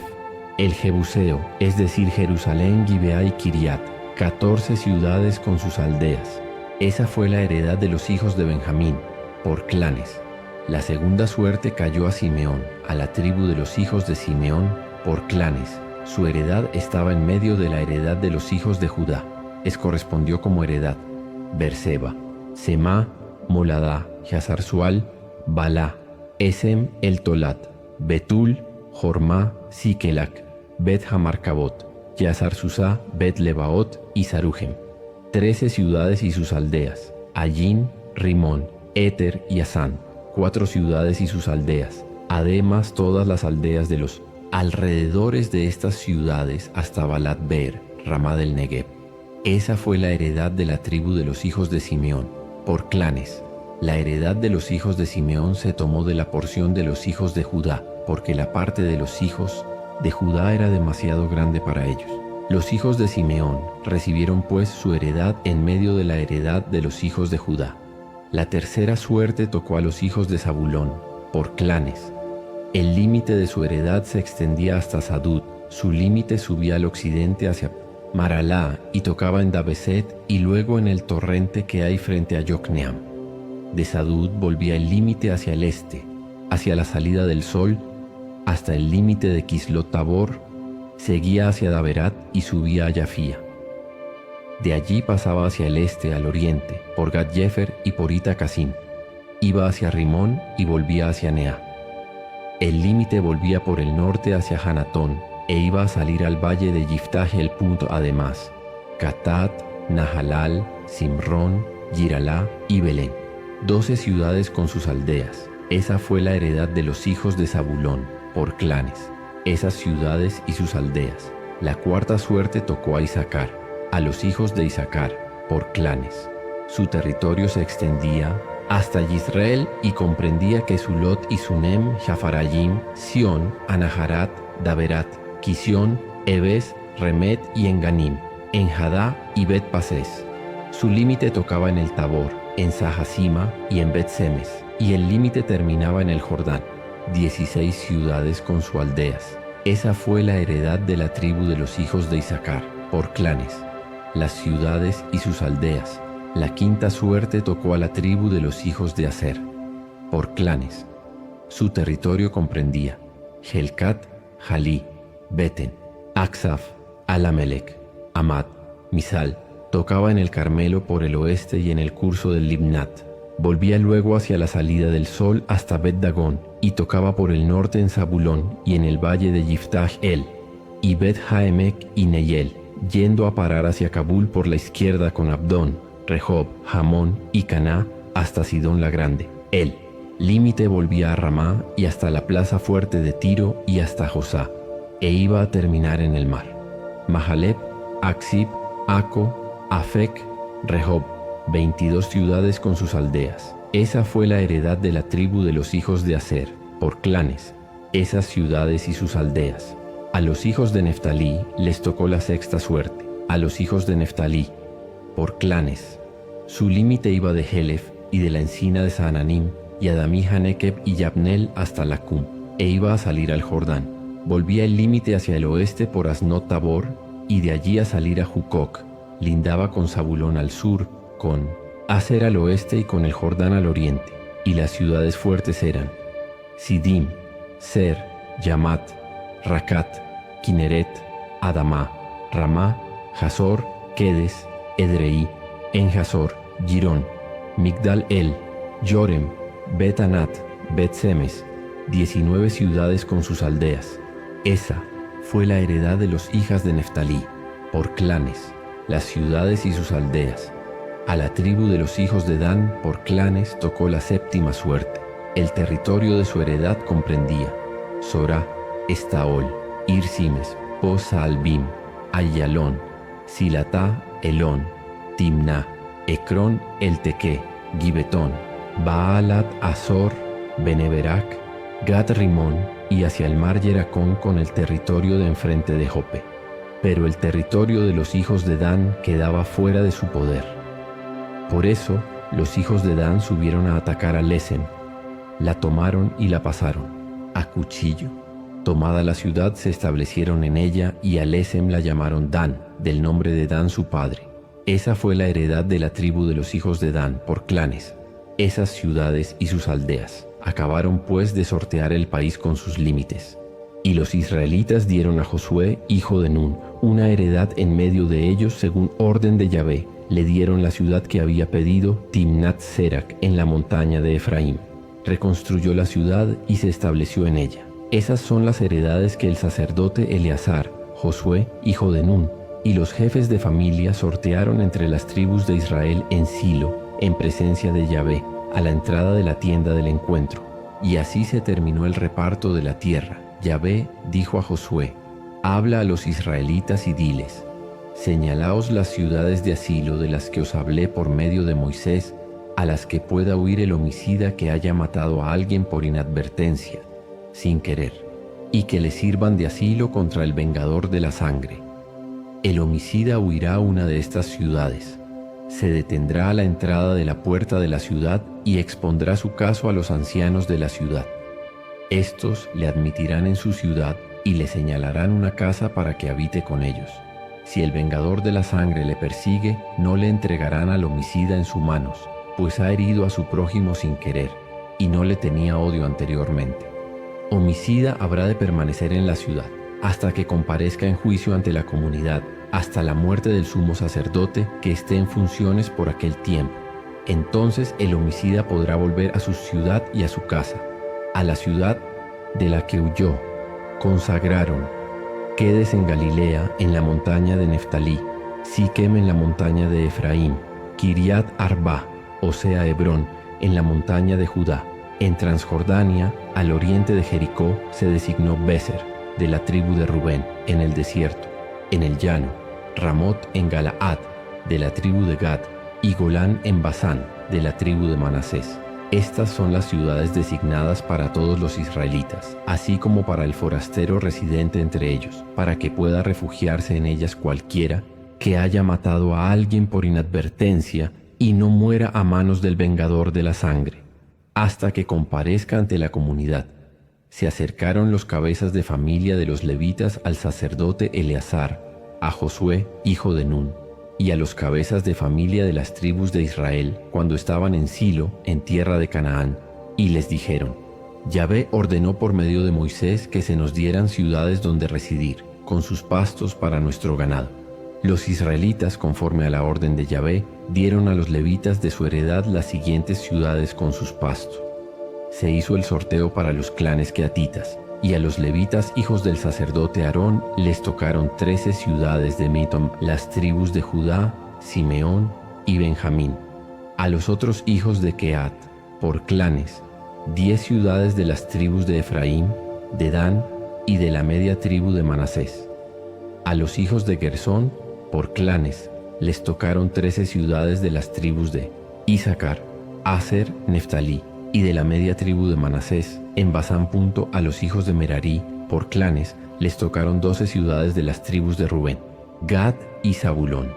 el Jebuseo, es decir, Jerusalén, Gibea y Kiriat, 14 ciudades con sus aldeas. Esa fue la heredad de los hijos de Benjamín, por clanes. La segunda suerte cayó a Simeón, a la tribu de los hijos de Simeón, por clanes. Su heredad estaba en medio de la heredad de los hijos de Judá. Les correspondió como heredad Berseba, Semá, Moladá, Hazar-Sual, Balá, Esem, El Tolat, Betul, Jormá, Sikelac, Bet Hamarcabot, Yazar-Susá, Bet Lebaot y Sarujem. 13 ciudades y sus aldeas, Allín, Rimón, Éter y Asán. 4 ciudades y sus aldeas, además todas las aldeas de los alrededores de estas ciudades hasta Balat Beer, Ramá del Negev. Esa fue la heredad de la tribu de los hijos de Simeón, por clanes. La heredad de los hijos de Simeón se tomó de la porción de los hijos de Judá, porque la parte de los hijos de Judá era demasiado grande para ellos. Los hijos de Simeón recibieron pues su heredad en medio de la heredad de los hijos de Judá. La tercera suerte tocó a los hijos de Zabulón, por clanes. El límite de su heredad se extendía hasta Sadud, su límite subía al occidente hacia Maralá y tocaba en Dabeset y luego en el torrente que hay frente a Yocneam. De Sadud volvía el límite hacia el este, hacia la salida del sol, hasta el límite de Kislot Tabor, seguía hacia Daberat y subía a Yafía. De allí pasaba hacia el este, al oriente, por Gat-Jefer y por Ita-Casim. Iba hacia Rimón y volvía hacia Neá. El límite volvía por el norte hacia Hanatón e iba a salir al valle de Yiftah el punto además, Catat, Nahalal, Simrón, Yiralá y Belén. 12 ciudades con sus aldeas. Esa fue la heredad de los hijos de Zabulón, por clanes. Esas ciudades y sus aldeas. La cuarta suerte tocó a Isacar, a los hijos de Isacar, por clanes. Su territorio se extendía hasta Yisrael y comprendía Kesulot y Sunem, Shafarayim, Sión, Anaharat, Daberat, Kisión, Ebes, Remet y Enganim, Enjadá y Bet-Pases. Su límite tocaba en el Tabor, en Sahasima y en Bet-Semes, y el límite terminaba en el Jordán. 16 ciudades con sus aldeas. Esa fue la heredad de la tribu de los hijos de Isacar, por clanes. Las ciudades y sus aldeas. La quinta suerte tocó a la tribu de los hijos de Aser, por clanes. Su territorio comprendía Helcat, Jalí, Beten, Aksaf, Alamelec, Amad, Misal. Tocaba en el Carmelo por el oeste y en el curso del Libnat. Volvía luego hacia la salida del sol hasta Bet-Dagón y tocaba por el norte en Zabulón y en el valle de Yiftah El, y Bet-Haemek y Neyel, yendo a parar hacia Kabul por la izquierda con Abdón, Rehob, Hamón y Caná hasta Sidón la Grande. El límite volvía a Ramá y hasta la plaza fuerte de Tiro y hasta Josá, e iba a terminar en el mar. Mahaleb, Aksib, Aco, Afec, Rehob, 22 ciudades con sus aldeas. Esa fue la heredad de la tribu de los hijos de Aser, por clanes, esas ciudades y sus aldeas. A los hijos de Neftalí les tocó la sexta suerte. A los hijos de Neftalí, por clanes. Su límite iba de Helef y de la encina de Saananim, y Adamí, Hanekeb y Yabnel hasta Lacum, e iba a salir al Jordán. Volvía el límite hacia el oeste por Asnot Tabor, y de allí a salir a Jucoc. Lindaba con Zabulón al sur, con Aser al oeste y con el Jordán al oriente. Y las ciudades fuertes eran Sidim, Ser, Yamat, Racat, Kineret, Adamá, Ramá, Hazor, Kedes, Edrei, En-Hazor, Girón, Migdal El, Yorem, Bet-Anat, Bet-Semes, 19 ciudades con sus aldeas. Esa fue la heredad de los hijas de Neftalí, por clanes, las ciudades y sus aldeas. A la tribu de los hijos de Dan, por clanes, tocó la séptima suerte. El territorio de su heredad comprendía Sorá, Estaol, Ir-Simes, Posa-Albim, Ayalón, Silatá, Elón, Timná, Ecrón, Eltequé, Gibetón, Baalat, Azor, Beneberac, Gat-Rimón y hacia el mar Yeracón con el territorio de enfrente de Jope. Pero el territorio de los hijos de Dan quedaba fuera de su poder. Por eso los hijos de Dan subieron a atacar a Lesem, la tomaron y la pasaron a cuchillo. Tomada la ciudad, se establecieron en ella y a Lesem la llamaron Dan, del nombre de Dan su padre. Esa fue la heredad de la tribu de los hijos de Dan por clanes, esas ciudades y sus aldeas. Acabaron pues de sortear el país con sus límites. Y los israelitas dieron a Josué, hijo de Nun, una heredad en medio de ellos según orden de Yahvé. Le dieron la ciudad que había pedido, Timnat Serac, en la montaña de Efraín. Reconstruyó la ciudad y se estableció en ella. Esas son las heredades que el sacerdote Eleazar, Josué, hijo de Nun, y los jefes de familia sortearon entre las tribus de Israel en Silo, en presencia de Yahvé, a la entrada de la tienda del encuentro. Y así se terminó el reparto de la tierra. Yahvé dijo a Josué: habla a los israelitas y diles: señalaos las ciudades de asilo de las que os hablé por medio de Moisés, a las que pueda huir el homicida que haya matado a alguien por inadvertencia, sin querer, y que le sirvan de asilo contra el vengador de la sangre. El homicida huirá a una de estas ciudades, se detendrá a la entrada de la puerta de la ciudad y expondrá su caso a los ancianos de la ciudad. Estos le admitirán en su ciudad y le señalarán una casa para que habite con ellos. Si el vengador de la sangre le persigue, no le entregarán al homicida en sus manos, pues ha herido a su prójimo sin querer, y no le tenía odio anteriormente. Homicida habrá de permanecer en la ciudad, hasta que comparezca en juicio ante la comunidad, hasta la muerte del sumo sacerdote que esté en funciones por aquel tiempo. Entonces el homicida podrá volver a su ciudad y a su casa, a la ciudad de la que huyó. Consagraron: Quedes en Galilea, en la montaña de Neftalí, Siquem en la montaña de Efraín, Kiriat Arba, o sea Hebrón, en la montaña de Judá. En Transjordania, al oriente de Jericó, se designó Beser, de la tribu de Rubén, en el desierto. En el llano, Ramot en Galaad, de la tribu de Gad, y Golán en Basán, de la tribu de Manasés. Estas son las ciudades designadas para todos los israelitas, así como para el forastero residente entre ellos, para que pueda refugiarse en ellas cualquiera que haya matado a alguien por inadvertencia y no muera a manos del vengador de la sangre, hasta que comparezca ante la comunidad. Se acercaron los cabezas de familia de los levitas al sacerdote Eleazar, a Josué, hijo de Nun, y a los cabezas de familia de las tribus de Israel cuando estaban en Silo, en tierra de Canaán, y les dijeron: Yahvé ordenó por medio de Moisés que se nos dieran ciudades donde residir, con sus pastos para nuestro ganado. Los israelitas, conforme a la orden de Yahvé, dieron a los levitas de su heredad las siguientes ciudades con sus pastos. Se hizo el sorteo para los clanes queatitas, y a los levitas, hijos del sacerdote Aarón, les tocaron 13 ciudades de Mitom, las tribus de Judá, Simeón y Benjamín. A los otros hijos de Quehat, por clanes, 10 ciudades de las tribus de Efraín, de Dan y de la media tribu de Manasés. A los hijos de Gersón, por clanes, les tocaron 13 ciudades de las tribus de Isaacar, Aser, Neftalí, y de la media tribu de Manasés. En Basán. A los hijos de Merarí, por clanes, les tocaron 12 ciudades de las tribus de Rubén, Gad y Zabulón.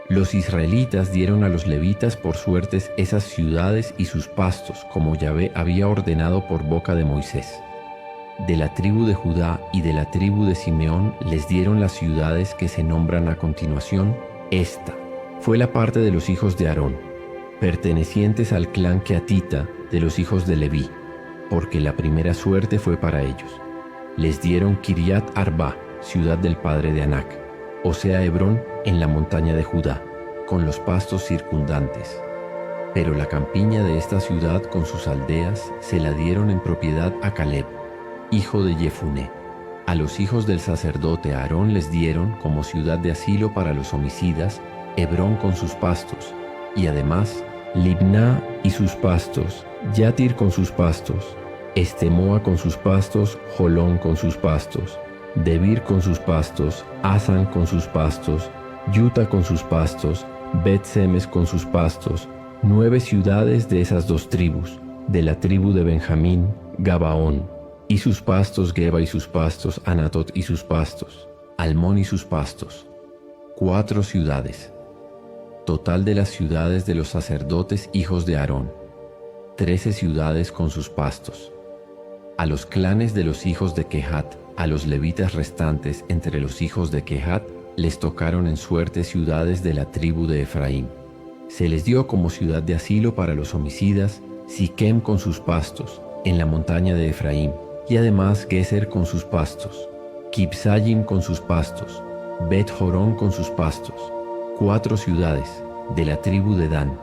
Los israelitas dieron a los levitas por suertes esas ciudades y sus pastos, como Yahvé había ordenado por boca de Moisés. De la tribu de Judá y de la tribu de Simeón les dieron las ciudades que se nombran a continuación. Esta fue la parte de los hijos de Aarón, pertenecientes al clan quehatita de los hijos de Leví, porque la primera suerte fue para ellos. Les dieron Kiriat Arba, ciudad del padre de Anac, o sea Hebrón, en la montaña de Judá, con los pastos circundantes. Pero la campiña de esta ciudad con sus aldeas se la dieron en propiedad a Caleb, hijo de Jefuné. A los hijos del sacerdote Aarón les dieron, como ciudad de asilo para los homicidas, Hebrón con sus pastos, y además Libná y sus pastos, Yatir con sus pastos, Estemoa con sus pastos, Jolón con sus pastos, Debir con sus pastos, Asan con sus pastos, Yuta con sus pastos, Bet-Semes con sus pastos, 9 ciudades de esas 2 tribus, de la tribu de Benjamín, Gabaón, y sus pastos, Geba y sus pastos, Anatot y sus pastos, Almón y sus pastos, 4 ciudades. Total de las ciudades de los sacerdotes hijos de Aarón, 13 ciudades con sus pastos. A los clanes de los hijos de Kehat, a los levitas restantes entre los hijos de Kehat, les tocaron en suerte ciudades de la tribu de Efraín. Se les dio como ciudad de asilo para los homicidas Siquem con sus pastos, en la montaña de Efraín, y además Geser con sus pastos, Kibsayim con sus pastos, Bet Jorón con sus pastos, 4 ciudades de la tribu de Dan,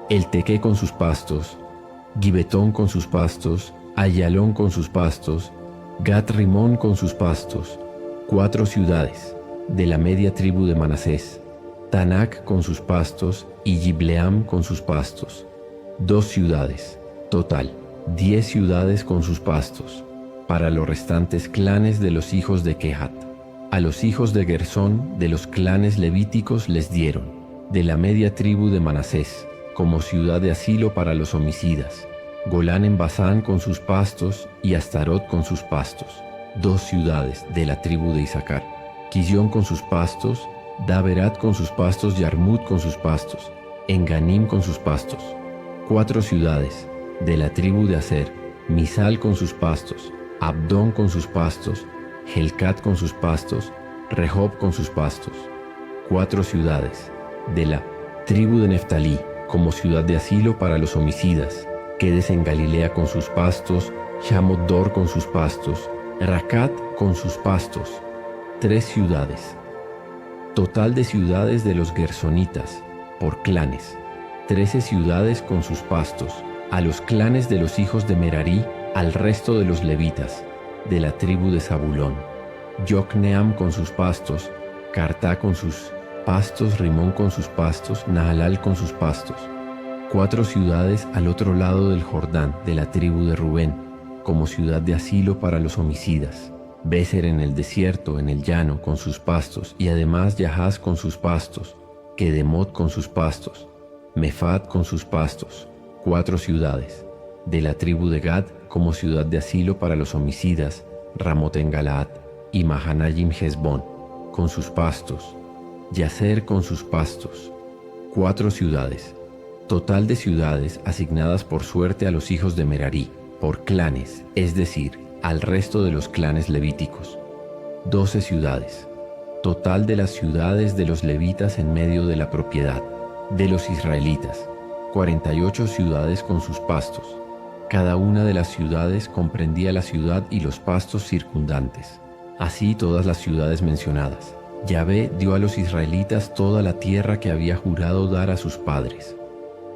El Tequé con sus pastos, Gibetón con sus pastos, Ayalón con sus pastos, Gat Rimón con sus pastos, 4 ciudades de la media tribu de Manasés, Tanak con sus pastos y Yibleam con sus pastos, 2 ciudades, total, 10 ciudades con sus pastos, para los restantes clanes de los hijos de Kehat. A los hijos de Gersón de los clanes levíticos les dieron, de la media tribu de Manasés, como ciudad de asilo para los homicidas, Golán en Basán con sus pastos y Astarot con sus pastos, 2 ciudades de la tribu de Isaacar, Quillón con sus pastos, Daberat con sus pastos y Armut con sus pastos, Enganim con sus pastos, 4 ciudades de la tribu de Aser, Misal con sus pastos, Abdón con sus pastos, Helcat con sus pastos, Rehob con sus pastos, 4 ciudades de la tribu de Neftalí, como ciudad de asilo para los homicidas, Quedes en Galilea con sus pastos, Shamot-Dor con sus pastos, Racat con sus pastos, 3 ciudades. Total de ciudades de los gersonitas, por clanes, 13 ciudades con sus pastos, a los clanes de los hijos de Merarí, al resto de los levitas, de la tribu de Zabulón, Yocneam con sus pastos, Cartá con sus pastos, Rimón con sus pastos, Nahalal con sus pastos, 4 ciudades al otro lado del Jordán, de la tribu de Rubén, como ciudad de asilo para los homicidas, Béser en el desierto, en el llano, con sus pastos, y además Yahaz con sus pastos, Kedemot con sus pastos, Mefat con sus pastos, 4 ciudades, de la tribu de Gad, como ciudad de asilo para los homicidas, Ramot en Galaad, y Mahanayim Hezbón, con sus pastos, Yaser con sus pastos, 4 ciudades. Total de ciudades asignadas por suerte a los hijos de Merarí, por clanes, es decir, al resto de los clanes levíticos, 12 ciudades. Total de las ciudades de los levitas en medio de la propiedad, de los israelitas, 48 ciudades con sus pastos. Cada una de las ciudades comprendía la ciudad y los pastos circundantes, así todas las ciudades mencionadas. Yahvé dio a los israelitas toda la tierra que había jurado dar a sus padres.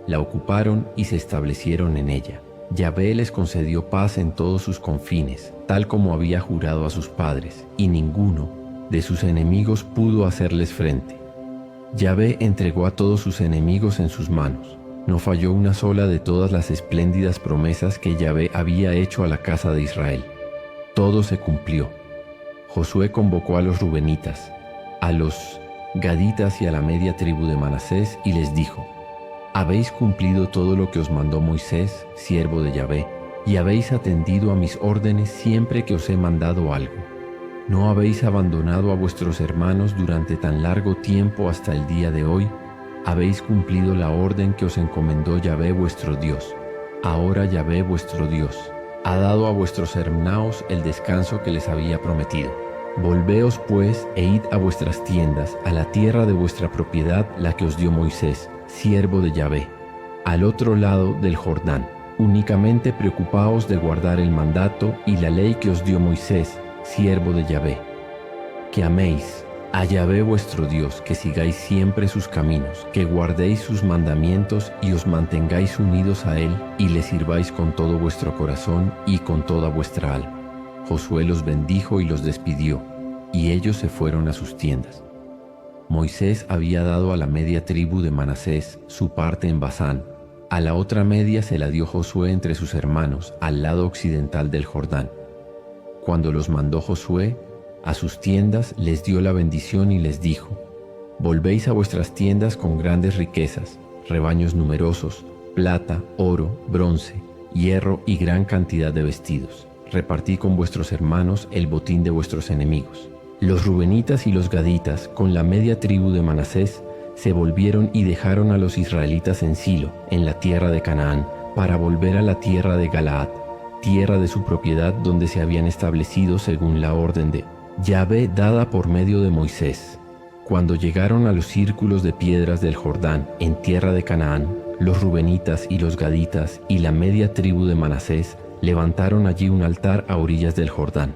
La ocuparon y se establecieron en ella. Yahvé les concedió paz en todos sus confines, tal como había jurado a sus padres, y ninguno de sus enemigos pudo hacerles frente. Yahvé entregó a todos sus enemigos en sus manos. No falló una sola de todas las espléndidas promesas que Yahvé había hecho a la casa de Israel. Todo se cumplió. Josué convocó a los rubenitas, a los gaditas y a la media tribu de Manasés y les dijo: habéis cumplido todo lo que os mandó Moisés, siervo de Yahvé, y habéis atendido a mis órdenes siempre que os he mandado algo. No habéis abandonado a vuestros hermanos durante tan largo tiempo hasta el día de hoy. Habéis cumplido la orden que os encomendó Yahvé vuestro Dios. Ahora Yahvé vuestro Dios ha dado a vuestros hermanos el descanso que les había prometido. Volveos pues e id a vuestras tiendas, a la tierra de vuestra propiedad, la que os dio Moisés, siervo de Yahvé, al otro lado del Jordán. Únicamente preocupaos de guardar el mandato y la ley que os dio Moisés, siervo de Yahvé. Que améis a Yahvé vuestro Dios, que sigáis siempre sus caminos, que guardéis sus mandamientos y os mantengáis unidos a Él y le sirváis con todo vuestro corazón y con toda vuestra alma. Josué los bendijo y los despidió, y ellos se fueron a sus tiendas. Moisés había dado a la media tribu de Manasés su parte en Basán. A la otra media se la dio Josué entre sus hermanos, al lado occidental del Jordán. Cuando los mandó Josué a sus tiendas, les dio la bendición y les dijo: volvéis a vuestras tiendas con grandes riquezas, rebaños numerosos, plata, oro, bronce, hierro y gran cantidad de vestidos. Repartí con vuestros hermanos el botín de vuestros enemigos. Los rubenitas y los gaditas, con la media tribu de Manasés, se volvieron y dejaron a los israelitas en Silo, en la tierra de Canaán, para volver a la tierra de Galaad. tierra de su propiedad donde se habían establecido según la orden de Yahvé dada por medio de Moisés. Cuando llegaron a los círculos de piedras del Jordán en tierra de Canaán, los rubenitas y los gaditas y la media tribu de Manasés levantaron allí un altar a orillas del Jordán,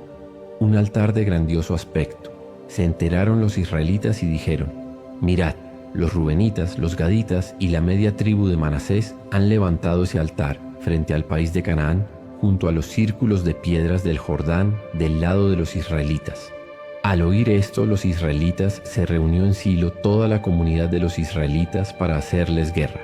un altar de grandioso aspecto. Se enteraron los israelitas y dijeron: mirad, los rubenitas, los gaditas y la media tribu de Manasés han levantado ese altar frente al país de Canaán, junto a los círculos de piedras del Jordán del lado de los israelitas. Al oír esto, los israelitas se reunió en Silo toda la comunidad de los israelitas para hacerles guerra.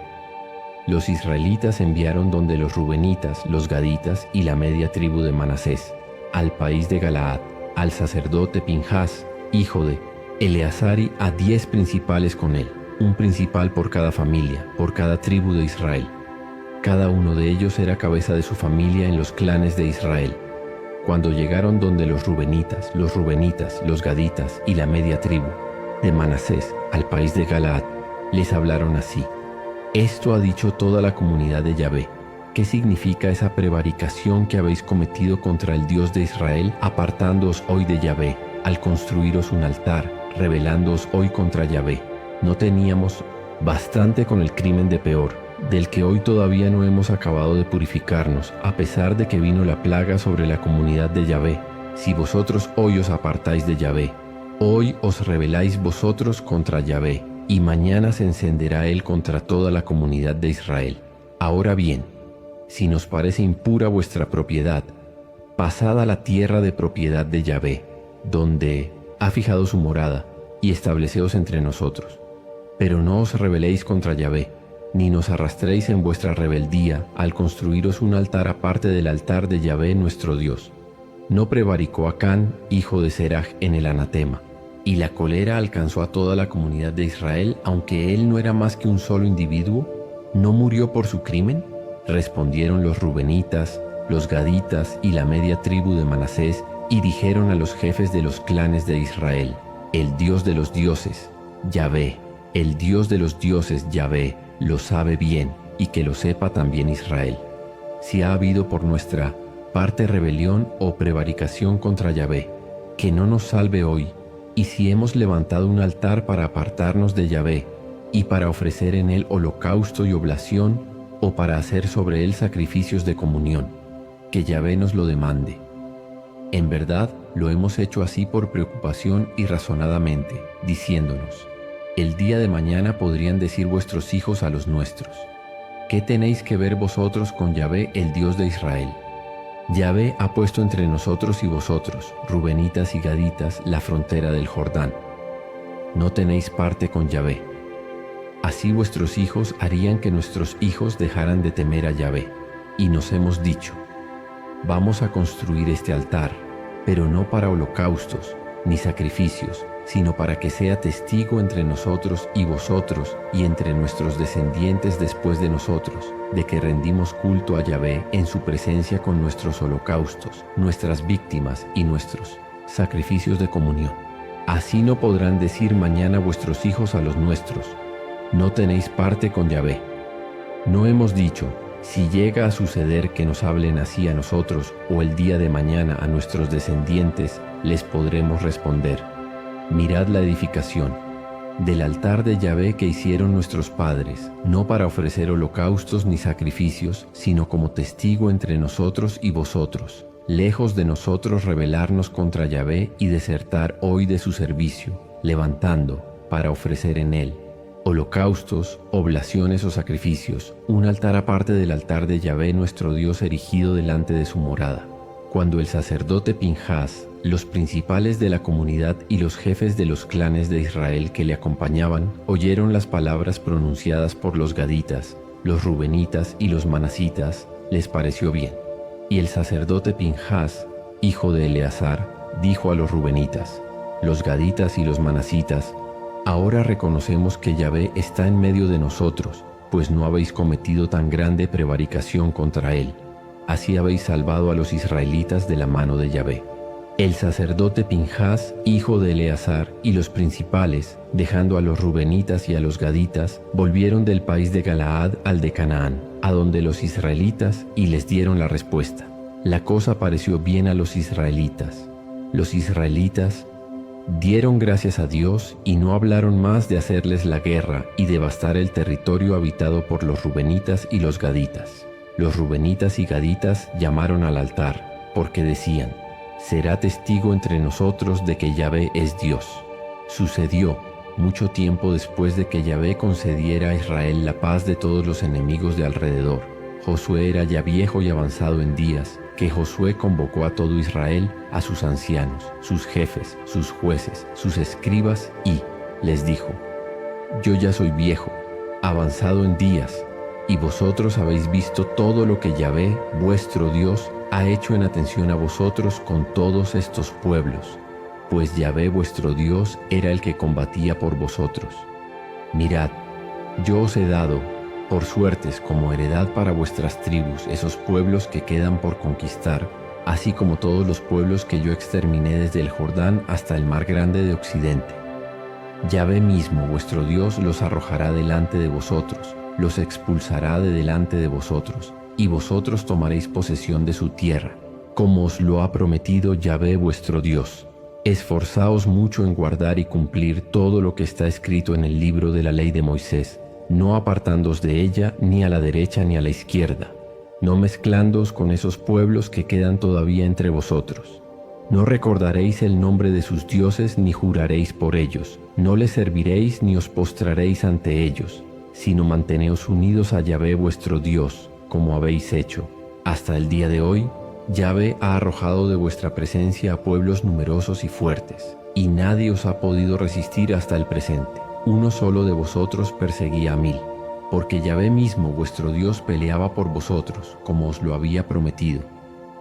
Los israelitas enviaron donde los rubenitas, los gaditas y la media tribu de Manasés, al país de Galaad, al sacerdote Pinjas, hijo de Eleazari, a 10 principales con él, un principal por cada familia, por cada tribu de Israel. Cada uno de ellos era cabeza de su familia en los clanes de Israel. Cuando llegaron donde los rubenitas, los gaditas y la media tribu de Manasés, al país de Galaad, les hablaron así: esto ha dicho toda la comunidad de Yahvé. ¿Qué significa esa prevaricación que habéis cometido contra el Dios de Israel, apartándoos hoy de Yahvé, al construiros un altar, rebelándoos hoy contra Yahvé? ¿No teníamos bastante con el crimen de Peor, del que hoy todavía no hemos acabado de purificarnos, a pesar de que vino la plaga sobre la comunidad de Yahvé? Si vosotros hoy os apartáis de Yahvé, hoy os rebeláis vosotros contra Yahvé, y mañana se encenderá él contra toda la comunidad de Israel. Ahora bien, si nos parece impura vuestra propiedad, pasad a la tierra de propiedad de Yahvé, donde ha fijado su morada, y estableceos entre nosotros. Pero no os rebeléis contra Yahvé, ni nos arrastréis en vuestra rebeldía al construiros un altar aparte del altar de Yahvé nuestro Dios. No prevaricó Acán, hijo de Seraj, en el anatema, y la cólera alcanzó a toda la comunidad de Israel, aunque él no era más que un solo individuo. ¿No murió por su crimen? Respondieron los rubenitas, los gaditas y la media tribu de Manasés, y dijeron a los jefes de los clanes de Israel: el Dios de los dioses, Yahvé, el Dios de los dioses, Yahvé, lo sabe bien, y que lo sepa también Israel. Si ha habido por nuestra parte rebelión o prevaricación contra Yahvé, que no nos salve hoy, y si hemos levantado un altar para apartarnos de Yahvé, y para ofrecer en él holocausto y oblación, o para hacer sobre él sacrificios de comunión, que Yahvé nos lo demande. En verdad, lo hemos hecho así por preocupación y razonadamente, diciéndonos: el día de mañana podrían decir vuestros hijos a los nuestros: ¿qué tenéis que ver vosotros con Yahvé, el Dios de Israel? Yahvé ha puesto entre nosotros y vosotros, rubenitas y gaditas, la frontera del Jordán. No tenéis parte con Yahvé. Así vuestros hijos harían que nuestros hijos dejaran de temer a Yahvé. Y nos hemos dicho: vamos a construir este altar, pero no para holocaustos ni sacrificios, sino para que sea testigo entre nosotros y vosotros y entre nuestros descendientes después de nosotros, de que rendimos culto a Yahvé en su presencia con nuestros holocaustos, nuestras víctimas y nuestros sacrificios de comunión. Así no podrán decir mañana vuestros hijos a los nuestros: no tenéis parte con Yahvé. No hemos dicho: si llega a suceder que nos hablen así a nosotros o el día de mañana a nuestros descendientes, les podremos responder: mirad la edificación del altar de Yahvé que hicieron nuestros padres, no para ofrecer holocaustos ni sacrificios, sino como testigo entre nosotros y vosotros, lejos de nosotros rebelarnos contra Yahvé y desertar hoy de su servicio, levantando, para ofrecer en él, holocaustos, oblaciones o sacrificios, un altar aparte del altar de Yahvé nuestro Dios erigido delante de su morada. Cuando el sacerdote Pinjas, los principales de la comunidad y los jefes de los clanes de Israel que le acompañaban oyeron las palabras pronunciadas por los gaditas, los rubenitas y los manasitas, les pareció bien. Y el sacerdote Pinjas, hijo de Eleazar, dijo a los rubenitas, los gaditas y los manasitas: ahora reconocemos que Yahvé está en medio de nosotros, pues no habéis cometido tan grande prevaricación contra él. Así habéis salvado a los israelitas de la mano de Yahvé. El sacerdote Pinjas, hijo de Eleazar, y los principales, dejando a los rubenitas y a los gaditas, volvieron del país de Galaad al de Canaán, a donde los israelitas, y les dieron la respuesta: La cosa pareció bien a los israelitas. Los israelitas dieron gracias a Dios y no hablaron más de hacerles la guerra y devastar el territorio habitado por los rubenitas y los gaditas. Los rubenitas y gaditas llamaron al altar, porque decían: «Será testigo entre nosotros de que Yahvé es Dios». Sucedió mucho tiempo después de que Yahvé concediera a Israel la paz de todos los enemigos de alrededor. Josué era ya viejo y avanzado en días, que Josué convocó a todo Israel, a sus ancianos, sus jefes, sus jueces, sus escribas, y les dijo: «Yo ya soy viejo, avanzado en días, y vosotros habéis visto todo lo que Yahvé, vuestro Dios, ha hecho en atención a vosotros con todos estos pueblos, pues Yahvé vuestro Dios era el que combatía por vosotros. Mirad, yo os he dado por suertes como heredad para vuestras tribus esos pueblos que quedan por conquistar, así como todos los pueblos que yo exterminé desde el Jordán hasta el mar grande de occidente. Yahvé mismo vuestro Dios los arrojará delante de vosotros, los expulsará de delante de vosotros, y vosotros tomaréis posesión de su tierra, como os lo ha prometido Yahvé vuestro Dios. Esforzaos mucho en guardar y cumplir todo lo que está escrito en el libro de la ley de Moisés, no apartándoos de ella ni a la derecha ni a la izquierda, no mezclándoos con esos pueblos que quedan todavía entre vosotros. No recordaréis el nombre de sus dioses ni juraréis por ellos, no les serviréis ni os postraréis ante ellos, sino manteneos unidos a Yahvé vuestro Dios, como habéis hecho. Hasta el día de hoy, Yahvé ha arrojado de vuestra presencia a pueblos numerosos y fuertes, y nadie os ha podido resistir hasta el presente. Uno solo de vosotros perseguía a 1000, porque Yahvé mismo vuestro Dios peleaba por vosotros, como os lo había prometido.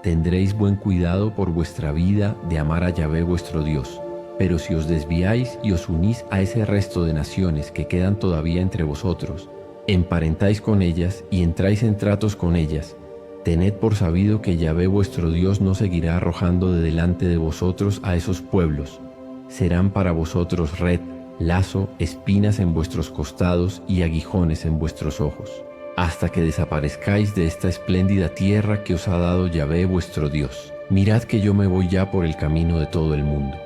Tendréis buen cuidado por vuestra vida de amar a Yahvé vuestro Dios. Pero si os desviáis y os unís a ese resto de naciones que quedan todavía entre vosotros, emparentáis con ellas y entráis en tratos con ellas, tened por sabido que Yahvé vuestro Dios no seguirá arrojando de delante de vosotros a esos pueblos. Serán para vosotros red, lazo, espinas en vuestros costados y aguijones en vuestros ojos, hasta que desaparezcáis de esta espléndida tierra que os ha dado Yahvé vuestro Dios. Mirad que yo me voy ya por el camino de todo el mundo.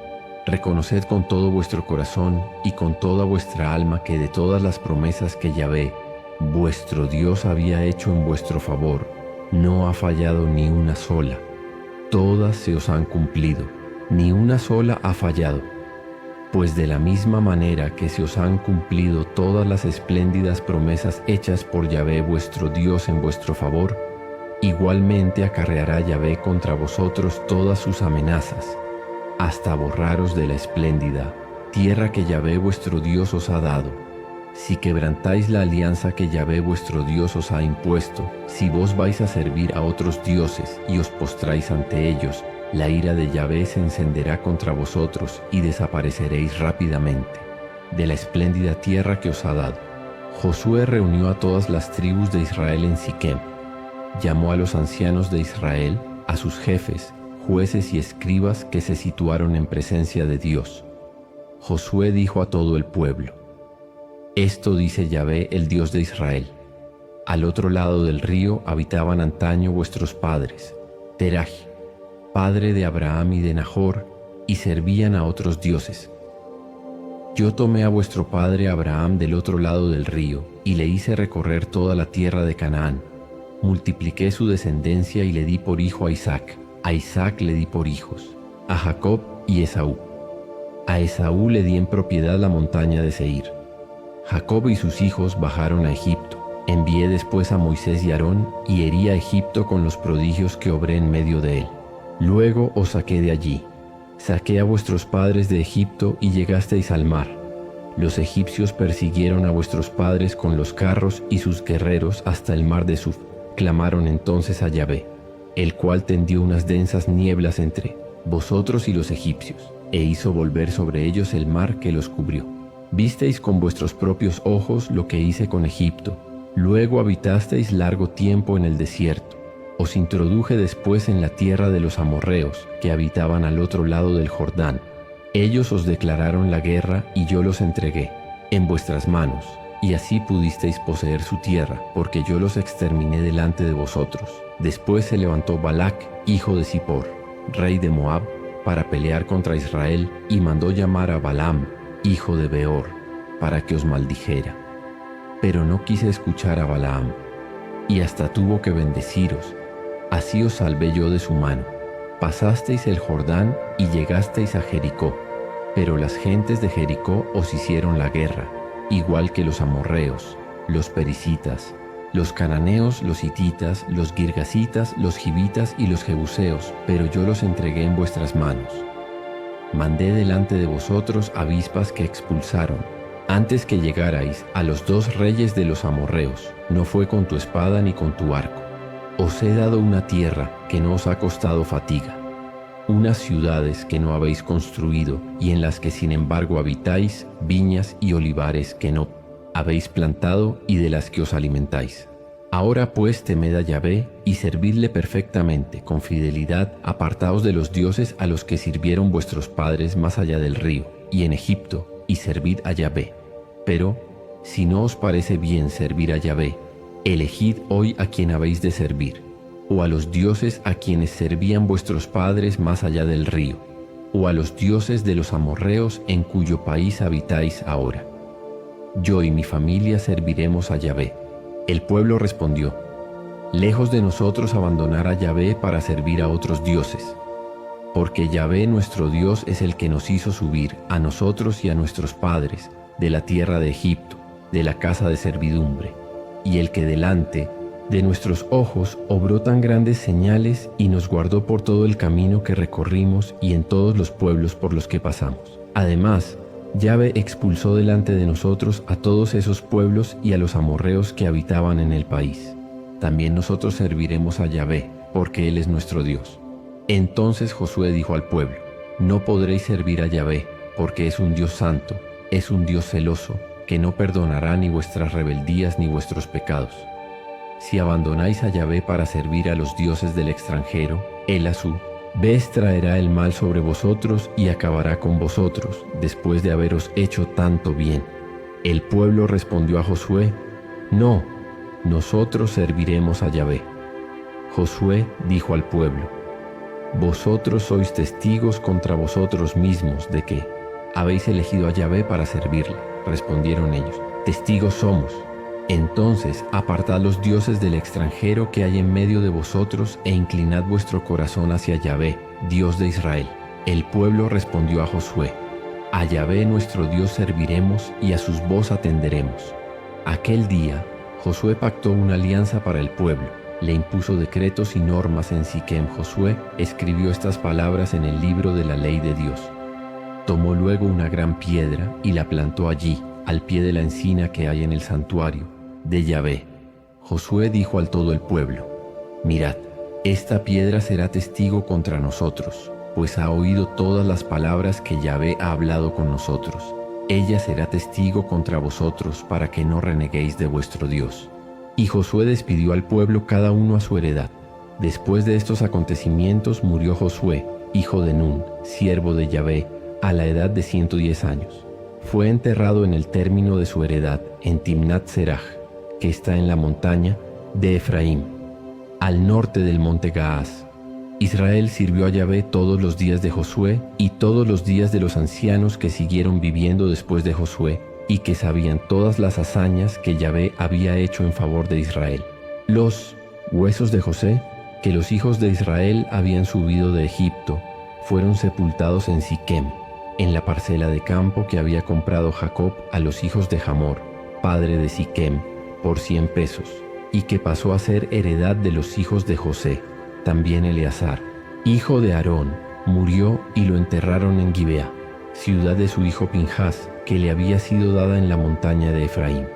Reconoced con todo vuestro corazón y con toda vuestra alma que de todas las promesas que Yahvé, vuestro Dios, había hecho en vuestro favor, no ha fallado ni una sola. Todas se os han cumplido, ni una sola ha fallado. Pues de la misma manera que se os han cumplido todas las espléndidas promesas hechas por Yahvé vuestro Dios en vuestro favor, igualmente acarreará Yahvé contra vosotros todas sus amenazas, hasta borraros de la espléndida tierra que Yahvé vuestro Dios os ha dado. Si quebrantáis la alianza que Yahvé vuestro Dios os ha impuesto, si vos vais a servir a otros dioses y os postráis ante ellos, la ira de Yahvé se encenderá contra vosotros y desapareceréis rápidamente de la espléndida tierra que os ha dado. Josué reunió a todas las tribus de Israel en Siquem, llamó a los ancianos de Israel, a sus jefes, jueces y escribas que se situaron en presencia de Dios. Josué dijo a todo el pueblo: «Esto dice Yahvé, el Dios de Israel. Al otro lado del río habitaban antaño vuestros padres, Teraji, padre de Abraham y de Nahor, y servían a otros dioses. Yo tomé a vuestro padre Abraham del otro lado del río y le hice recorrer toda la tierra de Canaán. Multipliqué su descendencia y le di por hijo a Isaac le di por hijos, a Jacob y Esaú. A Esaú le di en propiedad la montaña de Seir. Jacob y sus hijos bajaron a Egipto. Envié después a Moisés y Aarón y herí a Egipto con los prodigios que obré en medio de él. Luego os saqué de allí. Saqué a vuestros padres de Egipto y llegasteis al mar. Los egipcios persiguieron a vuestros padres con los carros y sus guerreros hasta el mar de Suf. Clamaron entonces a Yahvé, el cual tendió unas densas nieblas entre vosotros y los egipcios, e hizo volver sobre ellos el mar que los cubrió. Visteis con vuestros propios ojos lo que hice con Egipto. Luego habitasteis largo tiempo en el desierto. Os introduje después en la tierra de los amorreos, que habitaban al otro lado del Jordán. Ellos os declararon la guerra y yo los entregué en vuestras manos. y así pudisteis poseer su tierra, porque yo los exterminé delante de vosotros. Después se levantó Balac, hijo de Zippor, rey de Moab, para pelear contra Israel, y mandó llamar a Balaam, hijo de Beor, para que os maldijera. Pero no quise escuchar a Balaam, y hasta tuvo que bendeciros. Así os salvé yo de su mano. Pasasteis el Jordán y llegasteis a Jericó, pero las gentes de Jericó os hicieron la guerra, igual que los amorreos, los pericitas, los cananeos, los hititas, los girgasitas, los gibitas y los jebuseos, pero yo los entregué en vuestras manos. Mandé delante de vosotros avispas que expulsaron. Antes que llegarais a los 2 reyes de los amorreos, no fue con tu espada ni con tu arco. Os he dado una tierra que no os ha costado fatiga, unas ciudades que no habéis construido y en las que sin embargo habitáis, viñas y olivares que no habéis plantado y de las que os alimentáis. Ahora pues temed a Yahvé y servidle perfectamente, con fidelidad, apartaos de los dioses a los que sirvieron vuestros padres más allá del río y en Egipto, y servid a Yahvé. Pero, si no os parece bien servir a Yahvé, elegid hoy a quien habéis de servir, o a los dioses a quienes servían vuestros padres más allá del río, o a los dioses de los amorreos en cuyo país habitáis ahora. Yo y mi familia serviremos a Yahvé. El pueblo respondió: lejos de nosotros abandonar a Yahvé para servir a otros dioses, porque Yahvé nuestro Dios es el que nos hizo subir, a nosotros y a nuestros padres, de la tierra de Egipto, de la casa de servidumbre, y el que delante de nuestros ojos obró tan grandes señales y nos guardó por todo el camino que recorrimos y en todos los pueblos por los que pasamos. Además, Yahvé expulsó delante de nosotros a todos esos pueblos y a los amorreos que habitaban en el país. También nosotros serviremos a Yahvé, porque Él es nuestro Dios. Entonces Josué dijo al pueblo: no podréis servir a Yahvé, porque es un Dios santo, es un Dios celoso, que no perdonará ni vuestras rebeldías ni vuestros pecados. Si abandonáis a Yahvé para servir a los dioses del extranjero, Él a su vez traerá el mal sobre vosotros y acabará con vosotros, después de haberos hecho tanto bien. El pueblo respondió a Josué: no, nosotros serviremos a Yahvé. Josué dijo al pueblo: vosotros sois testigos contra vosotros mismos de que habéis elegido a Yahvé para servirle. Respondieron ellos: testigos somos. Entonces apartad los dioses del extranjero que hay en medio de vosotros e inclinad vuestro corazón hacia Yahvé, Dios de Israel. El pueblo respondió a Josué: a Yahvé nuestro Dios serviremos y a sus voz atenderemos. Aquel día Josué pactó una alianza para el pueblo, le impuso decretos y normas en Siquem. Josué escribió estas palabras en el libro de la ley de Dios. Tomó luego una gran piedra y la plantó allí, al pie de la encina que hay en el santuario de Yahvé. Josué dijo al todo el pueblo: mirad, esta piedra será testigo contra nosotros, pues ha oído todas las palabras que Yahvé ha hablado con nosotros. Ella será testigo contra vosotros para que no reneguéis de vuestro Dios. Y Josué despidió al pueblo cada uno a su heredad. Después de estos acontecimientos murió Josué, hijo de Nun, siervo de Yahvé, a la edad de 110 años. Fue enterrado en el término de su heredad, en Timnat Seraj, que está en la montaña de Efraín, al norte del monte Gaas. Israel sirvió a Yahvé todos los días de Josué y todos los días de los ancianos que siguieron viviendo después de Josué y que sabían todas las hazañas que Yahvé había hecho en favor de Israel. Los huesos de José, que los hijos de Israel habían subido de Egipto, fueron sepultados en Siquem, en la parcela de campo que había comprado Jacob a los hijos de Hamor, padre de Siquem, por 100 pesos, y que pasó a ser heredad de los hijos de José. También Eleazar, hijo de Aarón, murió y lo enterraron en Gibeá, ciudad de su hijo Pinjas, que le había sido dada en la montaña de Efraín.